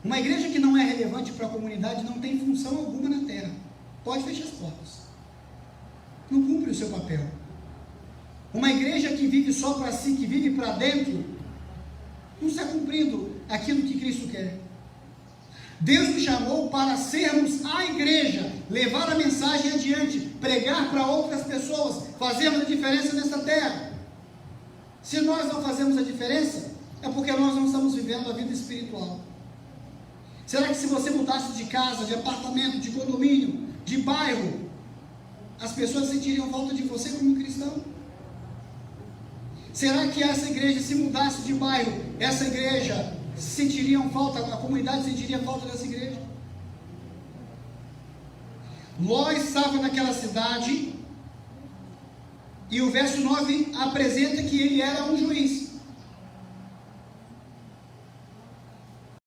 Speaker 13: Uma igreja que não é relevante para a comunidade não tem função alguma na terra. Pode fechar as portas. Não cumpre o seu papel. Uma igreja que vive só para si, que vive para dentro, não está cumprindo aquilo que Cristo quer. Deus nos chamou para sermos a igreja, levar a mensagem adiante, pregar para outras pessoas, fazermos a diferença nessa terra. Se nós não fazemos a diferença, é porque nós não estamos vivendo a vida espiritual. Será que se você mudasse de casa, de apartamento, de condomínio, de bairro, as pessoas sentiriam falta de você como cristão? Será que essa igreja, se mudasse de bairro, essa igreja sentiriam falta, a comunidade sentiria falta dessa igreja? Ló estava naquela cidade, e o verso 9 apresenta que ele era um juiz.